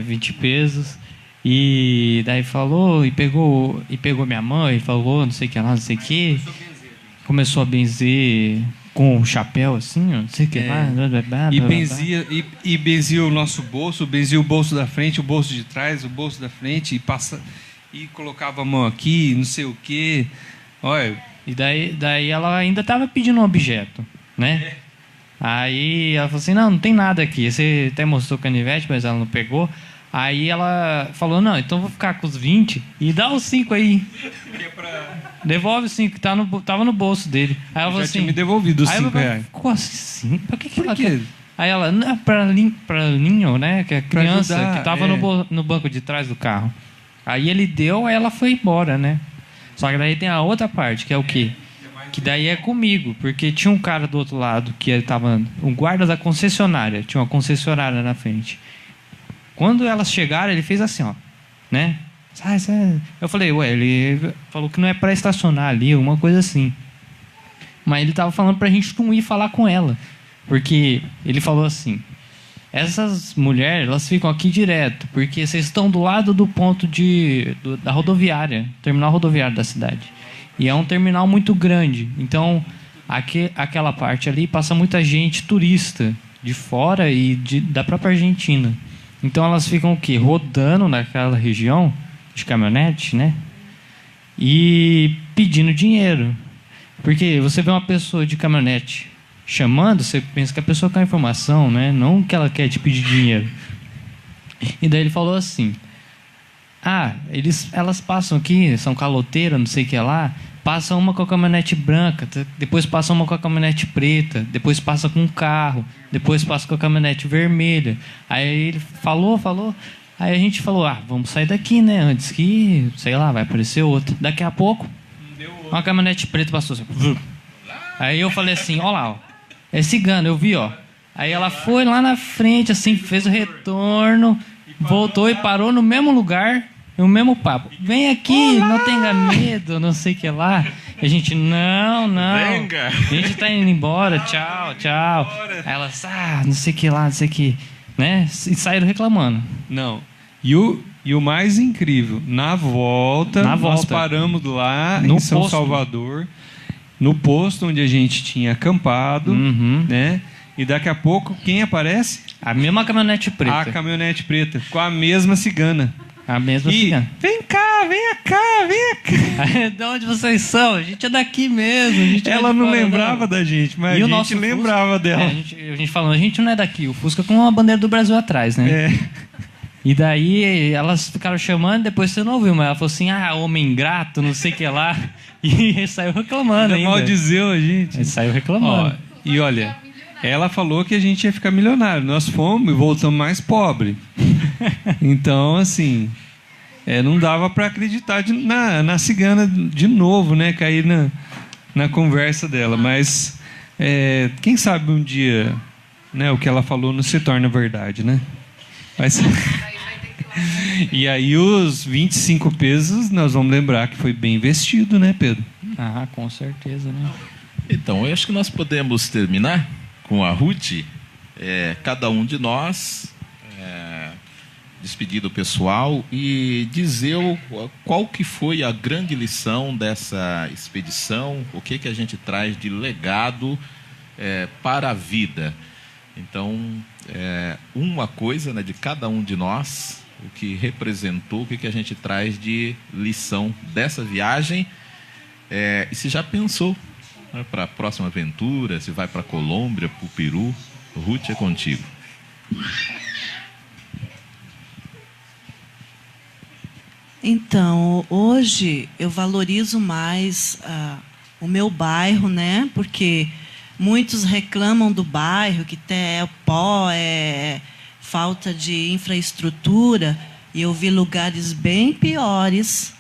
20 pesos. E daí falou, e pegou minha mãe, falou, não sei o que lá, não sei o que. Começou a benzer com o chapéu assim, ó, não sei o que lá. E benzia o nosso bolso, benzia o bolso da frente, o bolso de trás, o bolso da frente, e colocava a mão aqui, não sei o que. Olha. E daí ela ainda estava pedindo um objeto, né? Aí ela falou assim, não tem nada aqui. Você até mostrou o canivete, mas ela não pegou. Aí ela falou, não, então vou ficar com os 20 e dá os 5 aí. Devolve os 5, que tava no bolso dele. Aí ela falou assim, tinha me devolvido os R$5. Ficou assim? Por que Por ela quê? quer? Aí ela, não, pra Linho, né? Que é a criança ajudar, que tava no banco de trás do carro. Aí ele deu, aí ela foi embora, né? Só que daí tem a outra parte, que é o quê? Que daí é comigo, porque tinha um cara do outro lado, que ele tava... Um guarda da concessionária, tinha uma concessionária na frente. Quando elas chegaram, ele fez assim, ó, né? Eu falei, ele falou que não é para estacionar ali, alguma coisa assim. Mas ele tava falando pra gente não ir falar com ela. Porque ele falou assim, essas mulheres, elas ficam aqui direto, porque vocês estão do lado do ponto da rodoviária, terminal rodoviário da cidade. E é um terminal muito grande. Então, aquela parte ali passa muita gente turista de fora e da própria Argentina. Então elas ficam o quê? Rodando naquela região de caminhonete, né? E pedindo dinheiro. Porque você vê uma pessoa de caminhonete chamando, você pensa que a pessoa quer informação, né? Não que ela quer te pedir dinheiro. E daí ele falou assim, elas passam aqui, são caloteiras, não sei o que lá, passa uma com a caminhonete branca, depois passa uma com a caminhonete preta, depois passa com um carro, depois passa com a caminhonete vermelha. Aí ele falou, aí a gente falou, vamos sair daqui, né? Antes que, sei lá, vai aparecer outra. Daqui a pouco, uma caminhonete preta passou assim. Aí eu falei assim, ó lá, ó, é cigano, eu vi, ó. Aí ela foi lá na frente, assim, fez o retorno, voltou e parou no mesmo lugar, no mesmo papo. Vem aqui, olá! Não tenha medo, não sei o que lá. E a gente, não. Venga. A gente tá indo embora, tchau. Aí elas, não sei o que lá, não sei o que, né? E saíram reclamando. Não. E o mais incrível, na volta, nós paramos lá em São Salvador, no posto onde a gente tinha acampado, né? E daqui a pouco, quem aparece? A mesma caminhonete preta. A caminhonete preta, com a mesma cigana. A mesma cigana. Vem cá. De onde vocês são? A gente é daqui mesmo. Ela não lembrava da gente, mas a gente lembrava dela. A gente falando, a gente não é daqui. O Fusca com uma bandeira do Brasil atrás, né? E daí elas ficaram chamando, depois você não ouviu, mas ela falou assim, homem ingrato, não sei o que lá. E saiu reclamando ainda. Maldizeu a gente. Ele saiu reclamando. E olha, ela falou que a gente ia ficar milionário. Nós fomos e voltamos mais pobre. Então, assim, não dava para acreditar na cigana de novo, né? Cair na conversa dela. Mas, quem sabe um dia, né, o que ela falou não se torna verdade, né? Mas... E aí os 25 pesos, nós vamos lembrar que foi bem investido, né, Pedro? Com certeza, né? Então, eu acho que nós podemos terminar com a Ruth, cada um de nós, despedir do pessoal e dizer qual que foi a grande lição dessa expedição, o que a gente traz de legado para a vida. Então, uma coisa, né, de cada um de nós, o que representou, o que a gente traz de lição dessa viagem, e se já pensou, né, para a próxima aventura, se vai para a Colômbia, para o Peru. Ruth, é contigo. Então, hoje eu valorizo mais o meu bairro, né? Porque muitos reclamam do bairro, que é pó, é falta de infraestrutura, e eu vi lugares bem piores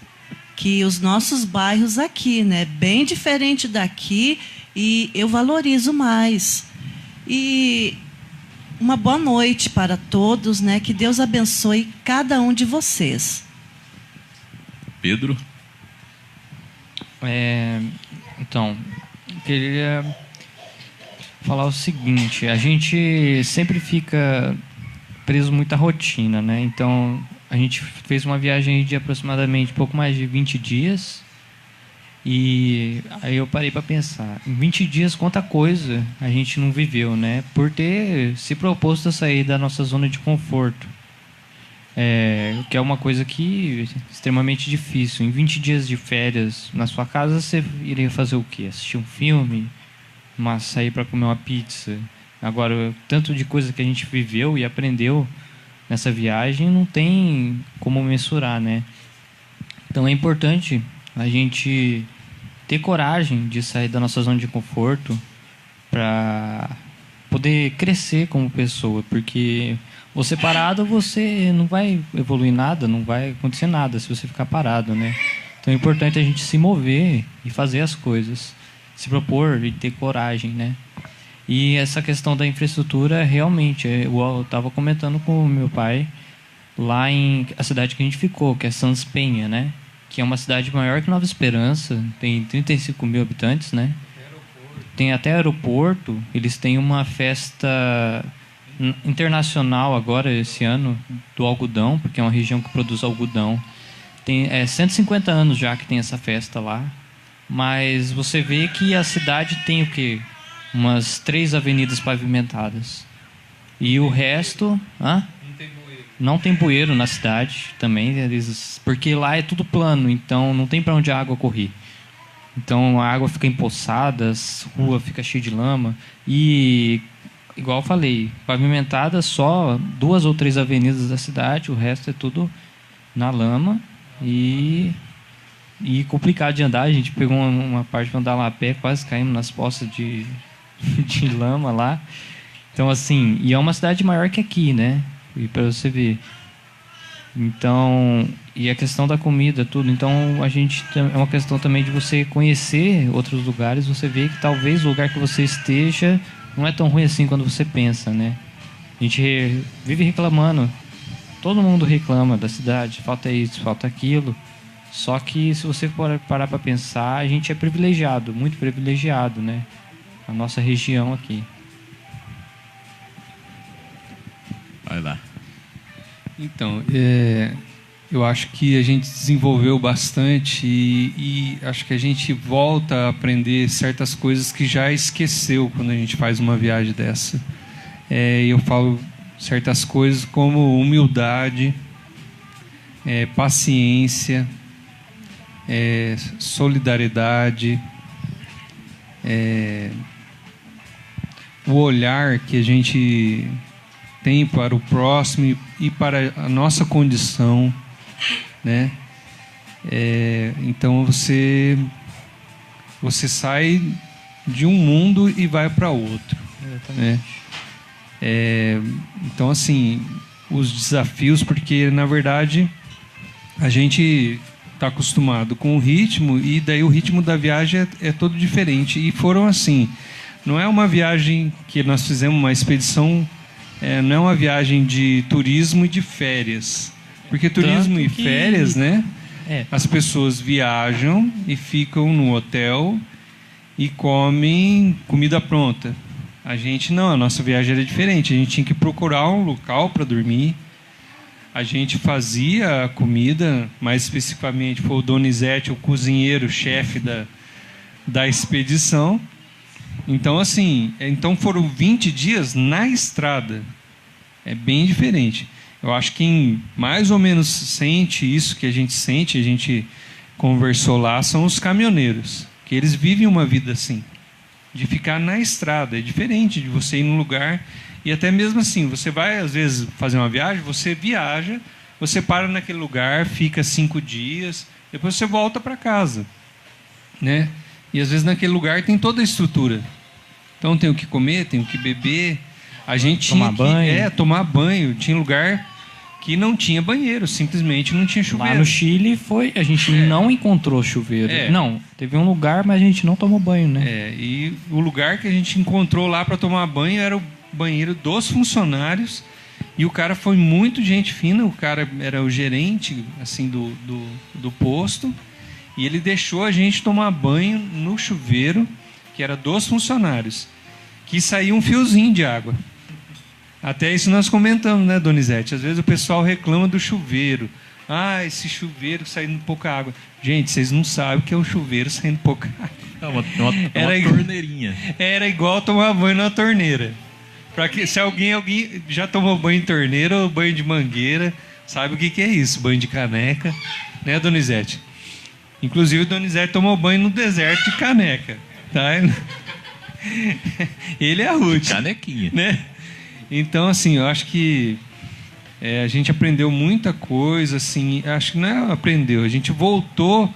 que os nossos bairros aqui, né? Bem diferente daqui, e eu valorizo mais. E uma boa noite para todos, né? Que Deus abençoe cada um de vocês. Pedro? Então, eu queria falar o seguinte: a gente sempre fica preso muita rotina, né? Então, a gente fez uma viagem de aproximadamente pouco mais de 20 dias. E aí eu parei para pensar, em 20 dias quanta coisa a gente não viveu, né? Por ter se proposto a sair da nossa zona de conforto. Que é uma coisa que é extremamente difícil. Em 20 dias de férias na sua casa, você iria fazer o quê? Assistir um filme? Sair para comer uma pizza? Agora, tanto de coisa que a gente viveu e aprendeu nessa viagem, não tem como mensurar, né? Então é importante a gente ter coragem de sair da nossa zona de conforto para poder crescer como pessoa, porque você parado, você não vai evoluir nada, não vai acontecer nada se você ficar parado, né? Então é importante a gente se mover e fazer as coisas, se propor e ter coragem, né? E essa questão da infraestrutura, realmente, eu estava comentando com o meu pai lá em a cidade que a gente ficou, que é Santos Penha, né? Que é uma cidade maior que Nova Esperança, tem 35 mil habitantes, né? Tem até aeroporto. Eles têm uma festa internacional agora, esse ano, do algodão, porque é uma região que produz algodão. Tem 150 anos já que tem essa festa lá. Mas você vê que a cidade tem o quê? Umas 3 avenidas pavimentadas. E o resto... Não tem bueiro na cidade também, porque lá é tudo plano, então não tem para onde a água correr. Então a água fica empoçada, a rua fica cheia de lama. E, igual eu falei, pavimentada só 2 ou 3 avenidas da cidade, o resto é tudo na lama e complicado de andar. A gente pegou uma parte para andar lá a pé, quase caímos nas poças de lama lá. Então, assim, e é uma cidade maior que aqui, né? E para você ver. Então, e a questão da comida, tudo. Então, é uma questão também de você conhecer outros lugares. Você vê que talvez o lugar que você esteja não é tão ruim assim quando você pensa, né? A gente vive reclamando. Todo mundo reclama da cidade. Falta isso, falta aquilo. Só que se você parar para pensar, a gente é privilegiado, muito privilegiado, né? A nossa região aqui. Vai lá. Então, eu acho que a gente desenvolveu bastante e acho que a gente volta a aprender certas coisas que já esqueceu quando a gente faz uma viagem dessa. Eu falo certas coisas como humildade, paciência, solidariedade, o olhar que a gente tem para o próximo e para a nossa condição, né? Então você sai de um mundo e vai para outro, né? Então, assim, os desafios, porque na verdade a gente está acostumado com o ritmo e daí o ritmo da viagem é todo diferente. E foram assim, não é uma viagem que nós fizemos, uma expedição. Não é uma viagem de turismo e de férias. Porque turismo e férias, né? As pessoas viajam e ficam no hotel e comem comida pronta. A gente não, a nossa viagem era diferente. A gente tinha que procurar um local para dormir. A gente fazia a comida, mais especificamente foi o Donizete, o cozinheiro, chefe da expedição. Então, assim, foram 20 dias na estrada. É bem diferente. Eu acho que quem mais ou menos sente isso que a gente conversou lá, são os caminhoneiros. Que eles vivem uma vida assim, de ficar na estrada. É diferente de você ir num lugar, e até mesmo assim, você vai às vezes fazer uma viagem, você viaja, você para naquele lugar, fica 5 dias, depois você volta para casa, né? E às vezes naquele lugar tem toda a estrutura. Então tem o que comer, tem o que beber. A gente Tomar banho. tomar banho. Tinha lugar que não tinha banheiro, simplesmente não tinha chuveiro. Lá no Chile a gente não encontrou chuveiro. Não, teve um lugar, mas a gente não tomou banho, né? E o lugar que a gente encontrou lá para tomar banho era o banheiro dos funcionários. E o cara foi muito gente fina, o cara era o gerente assim do posto. E ele deixou a gente tomar banho no chuveiro, que era dos funcionários, que saía um fiozinho de água. Até isso nós comentamos, né, Donizete? Às vezes o pessoal reclama do chuveiro. Ah, esse chuveiro saindo pouca água. Gente, vocês não sabem o que é um chuveiro saindo pouca água. É uma torneirinha. Era igual tomar banho na torneira. Se alguém já tomou banho em torneira ou banho de mangueira, sabe o que é isso? Banho de caneca, né, Donizete? Inclusive o Donizete tomou banho no deserto de caneca, tá? Ele é a Ruth. Canequinha. Né? Então, assim, eu acho que a gente aprendeu muita coisa, assim, acho que não é aprendeu, a gente voltou,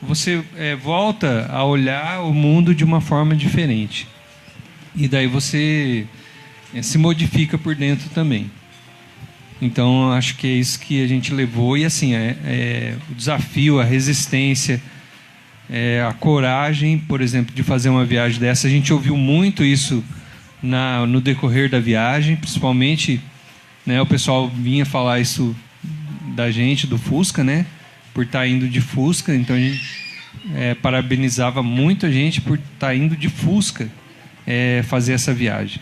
você volta a olhar o mundo de uma forma diferente. E daí você se modifica por dentro também. Então, acho que é isso que a gente levou. E, assim, o desafio, a resistência, a coragem, por exemplo, de fazer uma viagem dessa. A gente ouviu muito isso no decorrer da viagem, principalmente, né, o pessoal vinha falar isso da gente, do Fusca, né, por estar indo de Fusca. Então, a gente parabenizava muito a gente por estar indo de Fusca fazer essa viagem.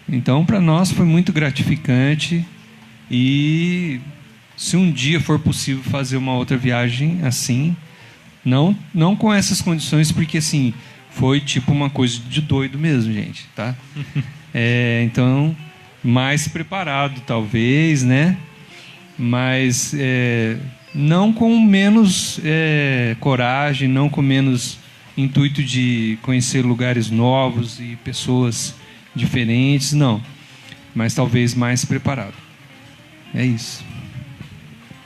Então, para nós foi muito gratificante. E se um dia for possível fazer uma outra viagem assim, não com essas condições, porque assim, foi tipo uma coisa de doido mesmo, gente, tá? Então, mais preparado talvez, né? Mas não com menos coragem, não com menos intuito de conhecer lugares novos e pessoas diferentes, não. Mas talvez mais preparado. É isso.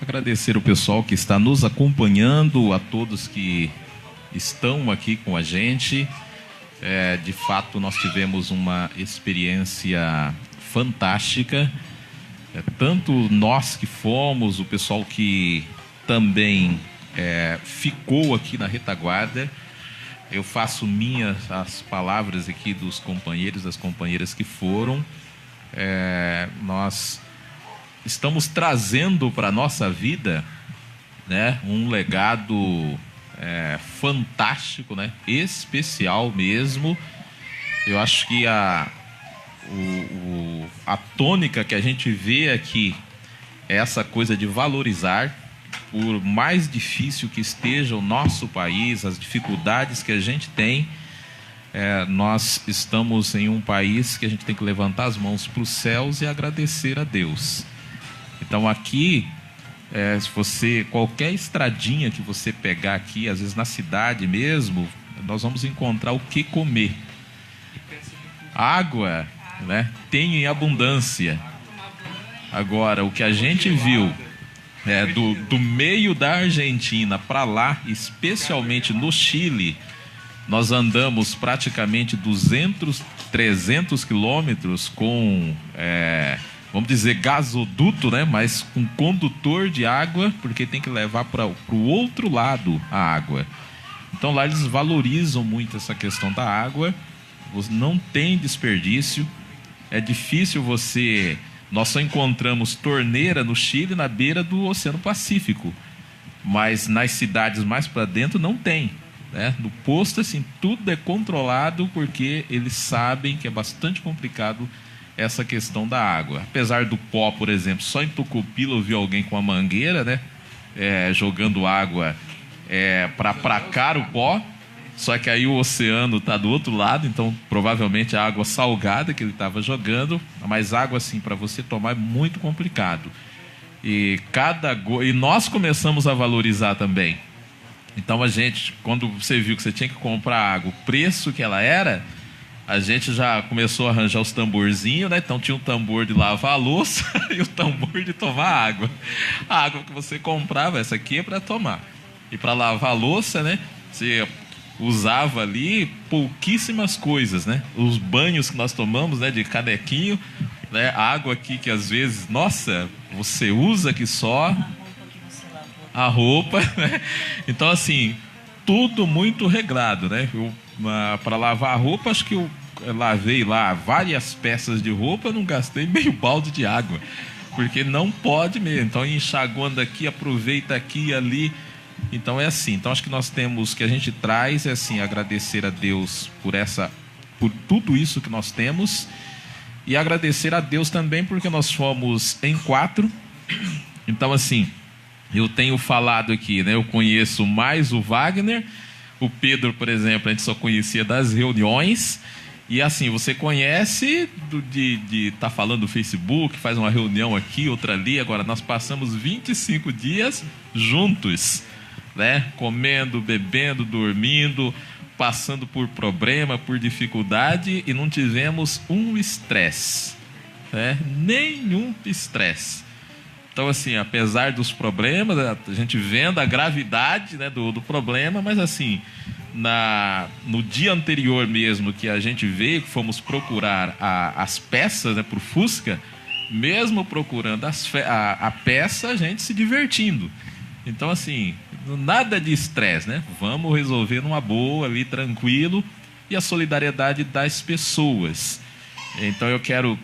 Agradecer o pessoal que está nos acompanhando, a todos que estão aqui com a gente. De fato, nós tivemos uma experiência fantástica. Tanto nós que fomos, o pessoal que também ficou aqui na retaguarda. Eu faço minhas as palavras aqui dos companheiros, das companheiras que foram. Nós estamos trazendo para a nossa vida, né, um legado fantástico, né, especial mesmo. Eu acho que a tônica que a gente vê aqui é essa coisa de valorizar, por mais difícil que esteja o nosso país, as dificuldades que a gente tem, nós estamos em um país que a gente tem que levantar as mãos para os céus e agradecer a Deus. Então aqui, se qualquer estradinha que você pegar aqui, às vezes na cidade mesmo, nós vamos encontrar o que comer. Água, né, tem em abundância. Agora, o que a gente viu do meio da Argentina para lá, especialmente no Chile, nós andamos praticamente 200, 300 quilômetros com, vamos dizer, gasoduto, né? Mas com condutor de água, porque tem que levar para o outro lado a água. Então lá eles valorizam muito essa questão da água, não tem desperdício, é difícil você... Nós só encontramos torneira no Chile na beira do Oceano Pacífico, mas nas cidades mais para dentro não tem, né? No posto, assim, tudo é controlado porque eles sabem que é bastante complicado essa questão da água. Apesar do pó, por exemplo, só em Tucupila eu vi alguém com uma mangueira, né? Jogando água para aplacar o pó, só que aí o oceano está do outro lado, então provavelmente a água salgada que ele estava jogando, mas água assim para você tomar é muito complicado. E nós começamos a valorizar também. Então a gente, quando você viu que você tinha que comprar água, o preço que ela era, a gente já começou a arranjar os tamborzinhos, né? Então tinha um tambor de lavar a louça e o tambor de tomar água. A água que você comprava, essa aqui é para tomar. E para lavar a louça, né? Você usava ali pouquíssimas coisas, né? Os banhos que nós tomamos, né? De canequinho, né? A água aqui que às vezes, nossa, você usa que só a roupa, né? Então assim, tudo muito regrado, né? Para lavar a roupa, acho que eu lavei lá várias peças de roupa, não gastei meio balde de água, porque não pode mesmo. Então enxaguando aqui, aproveita aqui e ali. Então é assim. Então acho que nós temos, que a gente traz é assim, agradecer a Deus por tudo isso que nós temos, e agradecer a Deus também porque nós fomos em 4. Então assim, eu tenho falado aqui, né? Eu conheço mais o Wagner. O Pedro, por exemplo, a gente só conhecia das reuniões. E assim, você conhece de estar falando no Facebook, faz uma reunião aqui, outra ali. Agora, nós passamos 25 dias juntos, né? Comendo, bebendo, dormindo, passando por problema, por dificuldade, e não tivemos um estresse, né? Nenhum estresse. Então, assim, apesar dos problemas, a gente vendo a gravidade, né, do problema, mas assim, no dia anterior mesmo que a gente veio, que fomos procurar as peças, né, para o Fusca, mesmo procurando a peça, a gente se divertindo. Então, assim, nada de estresse, né? Vamos resolver numa boa ali, tranquilo, e a solidariedade das pessoas. Então, eu quero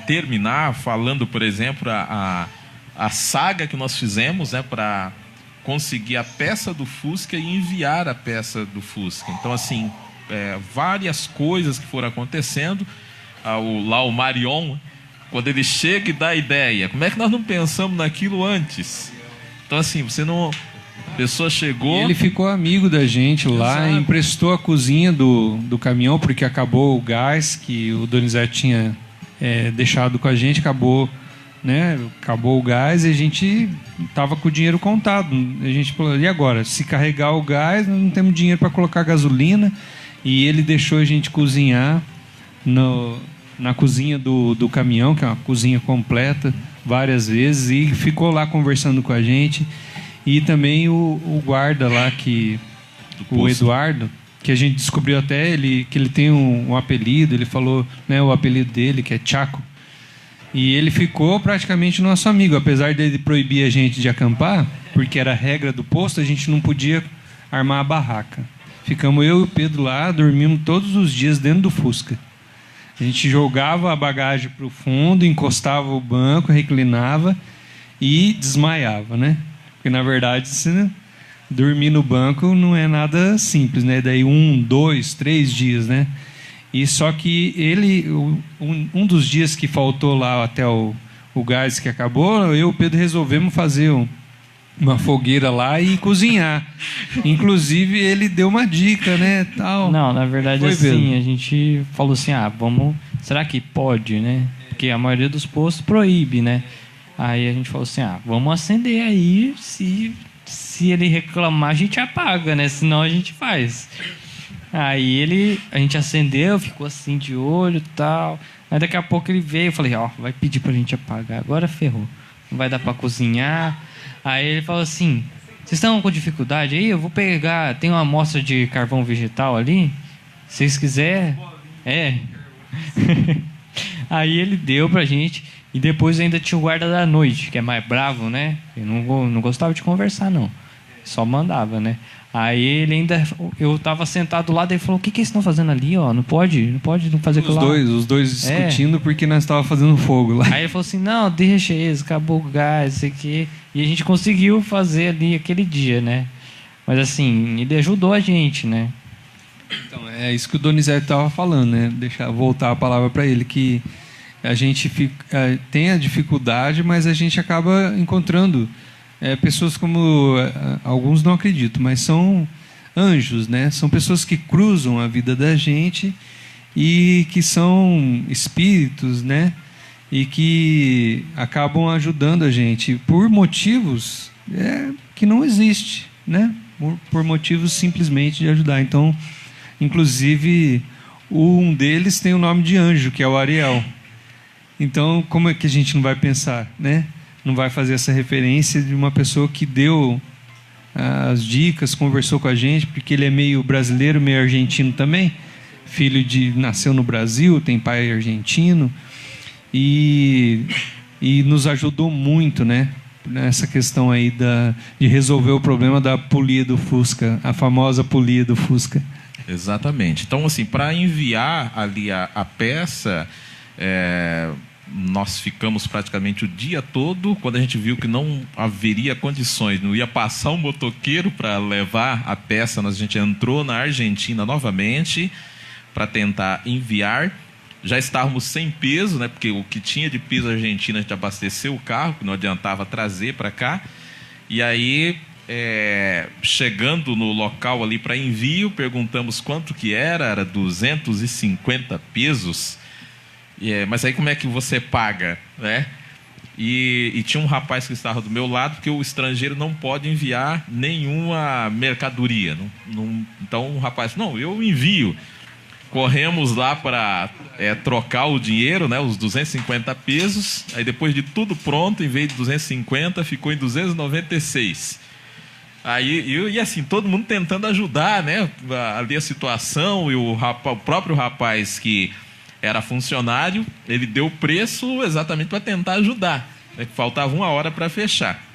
terminar falando, por exemplo, a saga que nós fizemos, né, para conseguir a peça do Fusca e enviar a peça do Fusca. Então, assim, várias coisas que foram acontecendo. Lá o Marion, quando ele chega e dá a ideia, como é que nós não pensamos naquilo antes? Então, assim, a pessoa chegou... E ele ficou amigo da gente lá. Exato. Emprestou a cozinha do caminhão, porque acabou o gás que o Donizete tinha deixado com a gente, acabou o gás e a gente estava com o dinheiro contado. A gente falou, e agora? Se carregar o gás, nós não temos dinheiro para colocar gasolina. E ele deixou a gente cozinhar na cozinha do caminhão, que é uma cozinha completa, várias vezes, e ficou lá conversando com a gente. E também o guarda lá, o Eduardo, que a gente descobriu até que ele tem um apelido. Ele falou, né, o apelido dele, que é Chaco. E ele ficou praticamente nosso amigo, apesar dele proibir a gente de acampar, porque era a regra do posto, a gente não podia armar a barraca. Ficamos eu e o Pedro lá, dormimos todos os dias dentro do Fusca. A gente jogava a bagagem para o fundo, encostava o banco, reclinava e desmaiava, né? Porque, na verdade, dormir no banco não é nada simples, né? Daí 1, 2, 3 dias, né? E só que um dos dias que faltou lá até o gás que acabou, eu e o Pedro resolvemos fazer uma fogueira lá e cozinhar. Inclusive, ele deu uma dica, né? Tal. Não, na verdade, foi assim, mesmo. A gente falou assim, vamos... Será que pode, né? Porque a maioria dos postos proíbe, né? Aí a gente falou assim, vamos acender aí, se ele reclamar, a gente apaga, né? Senão a gente faz. Aí a gente acendeu, ficou assim de olho e tal. Aí daqui a pouco ele veio, eu falei, vai pedir pra gente apagar, agora ferrou. Não vai dar pra cozinhar. Aí ele falou assim, vocês estão com dificuldade aí? Eu vou pegar, tem uma amostra de carvão vegetal ali, se vocês quiserem. Aí ele deu pra gente. E depois ainda tinha o guarda da noite, que é mais bravo, né? Ele não gostava de conversar, não. Só mandava, né? Aí ele ainda... Eu tava sentado lá, daí ele falou, o que vocês estão fazendo ali, ó? Não pode não fazer aquilo lá. Os dois discutindo porque nós estávamos fazendo fogo lá. Aí ele falou assim, não, deixa isso, acabou o gás, isso aqui. E a gente conseguiu fazer ali aquele dia, né? Mas assim, ele ajudou a gente, né? Então, é isso que o Donizete estava falando, né? Voltar a palavra para ele, que a gente tem a dificuldade, mas a gente acaba encontrando pessoas como... alguns não acreditam, mas são anjos, né? São pessoas que cruzam a vida da gente e que são espíritos, né? E que acabam ajudando a gente por motivos que não existem, né? Por motivos simplesmente de ajudar. Então, inclusive, um deles tem o nome de anjo, que é o Ariel. Então, como é que a gente não vai pensar, né? Não vai fazer essa referência de uma pessoa que deu as dicas, conversou com a gente, porque ele é meio brasileiro, meio argentino também. Nasceu no Brasil, tem pai argentino. E nos ajudou muito, né? Nessa questão aí de resolver o problema da polia do Fusca, a famosa polia do Fusca. Exatamente. Então, assim, para enviar ali a peça, nós ficamos praticamente o dia todo. Quando a gente viu que não haveria condições, não ia passar um motoqueiro para levar a peça, a gente entrou na Argentina novamente para tentar enviar. Já estávamos sem peso, né? Porque o que tinha de peso argentino a gente abasteceu o carro, que não adiantava trazer para cá. E aí, chegando no local ali para envio, perguntamos quanto que era 250 pesos. Mas aí como é que você paga, né? E tinha um rapaz que estava do meu lado, porque o estrangeiro não pode enviar nenhuma mercadoria. Então o rapaz, não, eu envio. Corremos lá para trocar o dinheiro, né, os 250 pesos. Aí depois de tudo pronto, em vez de 250, ficou em 296. E assim, todo mundo tentando ajudar, né, ali a situação. E o próprio rapaz que era funcionário, ele deu o preço exatamente para tentar ajudar, né, faltava 1 hora para fechar.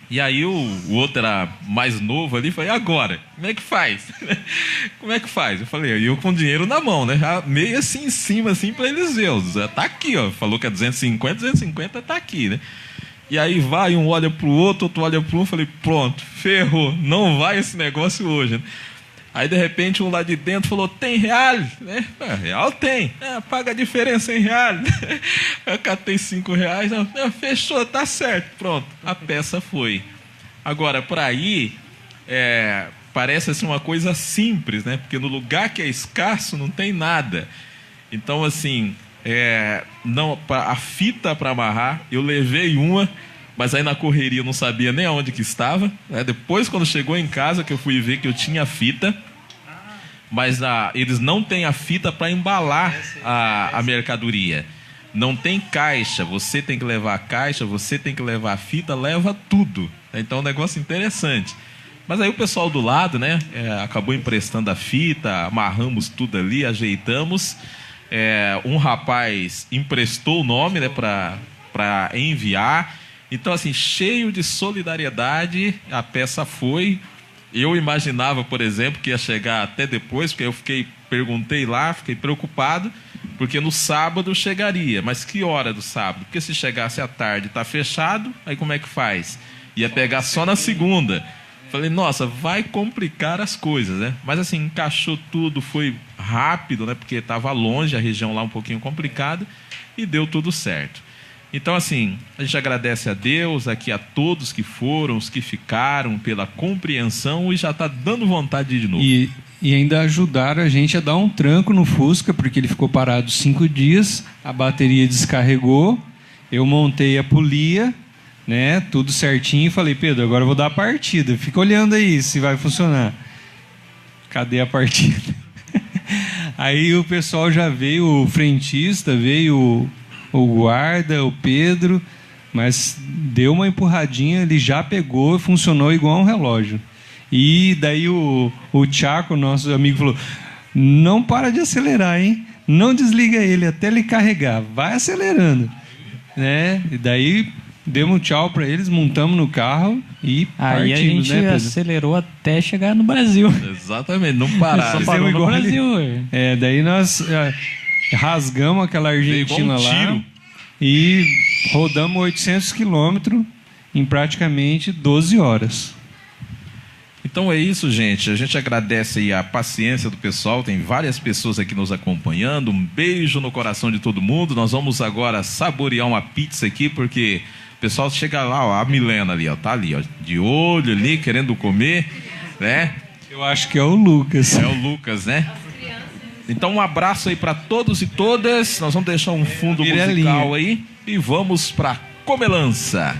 E aí o outro era mais novo ali, falei, agora, como é que faz? Como é que faz? Eu falei, eu com dinheiro na mão, né? Meio assim em cima, assim, para eles verem. Tá aqui, ó. Falou que é 250 tá aqui, né? E aí vai, um olha pro outro, outro olha pro um, falei, pronto, ferrou, não vai esse negócio hoje, né? Aí, de repente, um lá de dentro falou, tem real? Né? Real tem. Paga a diferença em real. Eu catei 5 reais. Fechou, tá certo. Pronto, a peça foi. Agora, para ir, parece assim uma coisa simples, né? Porque no lugar que é escasso não tem nada. Então, assim, a fita para amarrar, eu levei uma, mas aí na correria eu não sabia nem aonde que estava. Depois, quando chegou em casa, que eu fui ver que eu tinha fita, mas eles não têm a fita para embalar a mercadoria. Não tem caixa, você tem que levar a caixa, você tem que levar a fita, leva tudo. Então é um negócio interessante. Mas aí o pessoal do lado, né, acabou emprestando a fita, amarramos tudo ali, ajeitamos. Um rapaz emprestou o nome, né, para enviar. Então, assim, cheio de solidariedade, a peça foi. Eu imaginava, por exemplo, que ia chegar até depois, porque eu perguntei lá, fiquei preocupado, porque no sábado chegaria. Mas que hora do sábado? Porque se chegasse à tarde, está fechado, aí como é que faz? Ia pegar só na segunda. Falei, nossa, vai complicar as coisas, né? Mas assim, encaixou tudo, foi rápido, né? Porque estava longe, a região lá um pouquinho complicada, e deu tudo certo. Então, assim, a gente agradece a Deus, aqui a todos que foram, os que ficaram, pela compreensão, e já está dando vontade de ir de novo. E ainda ajudaram a gente a dar um tranco no Fusca, porque ele ficou parado 5 dias, a bateria descarregou, eu montei a polia, né, tudo certinho, e falei, Pedro, agora eu vou dar a partida, fica olhando aí se vai funcionar. Cadê a partida? Aí o pessoal já veio, o frentista, veio o guarda, o Pedro, mas deu uma empurradinha, ele já pegou e funcionou igual um relógio. E daí o Tchaco, nosso amigo, falou, não para de acelerar, hein? Não desliga ele até ele carregar, vai acelerando, né? E daí demos um tchau para eles, montamos no carro e partimos. Aí a gente, né, acelerou até chegar no Brasil. Exatamente, não parar. Só parou no Brasil. Daí nós rasgamos aquela Argentina lá e rodamos 800 quilômetros em praticamente 12 horas. Então é isso, gente. A gente agradece aí a paciência do pessoal. Tem várias pessoas aqui nos acompanhando. Um beijo no coração de todo mundo. Nós vamos agora saborear uma pizza aqui, porque o pessoal chega lá, ó, a Milena ali, ó, tá ali, ó, de olho ali, querendo comer, né? Eu acho que é o Lucas. É o Lucas, né? Então um abraço aí para todos e todas. Nós vamos deixar um fundo musical aí e vamos para Comelança.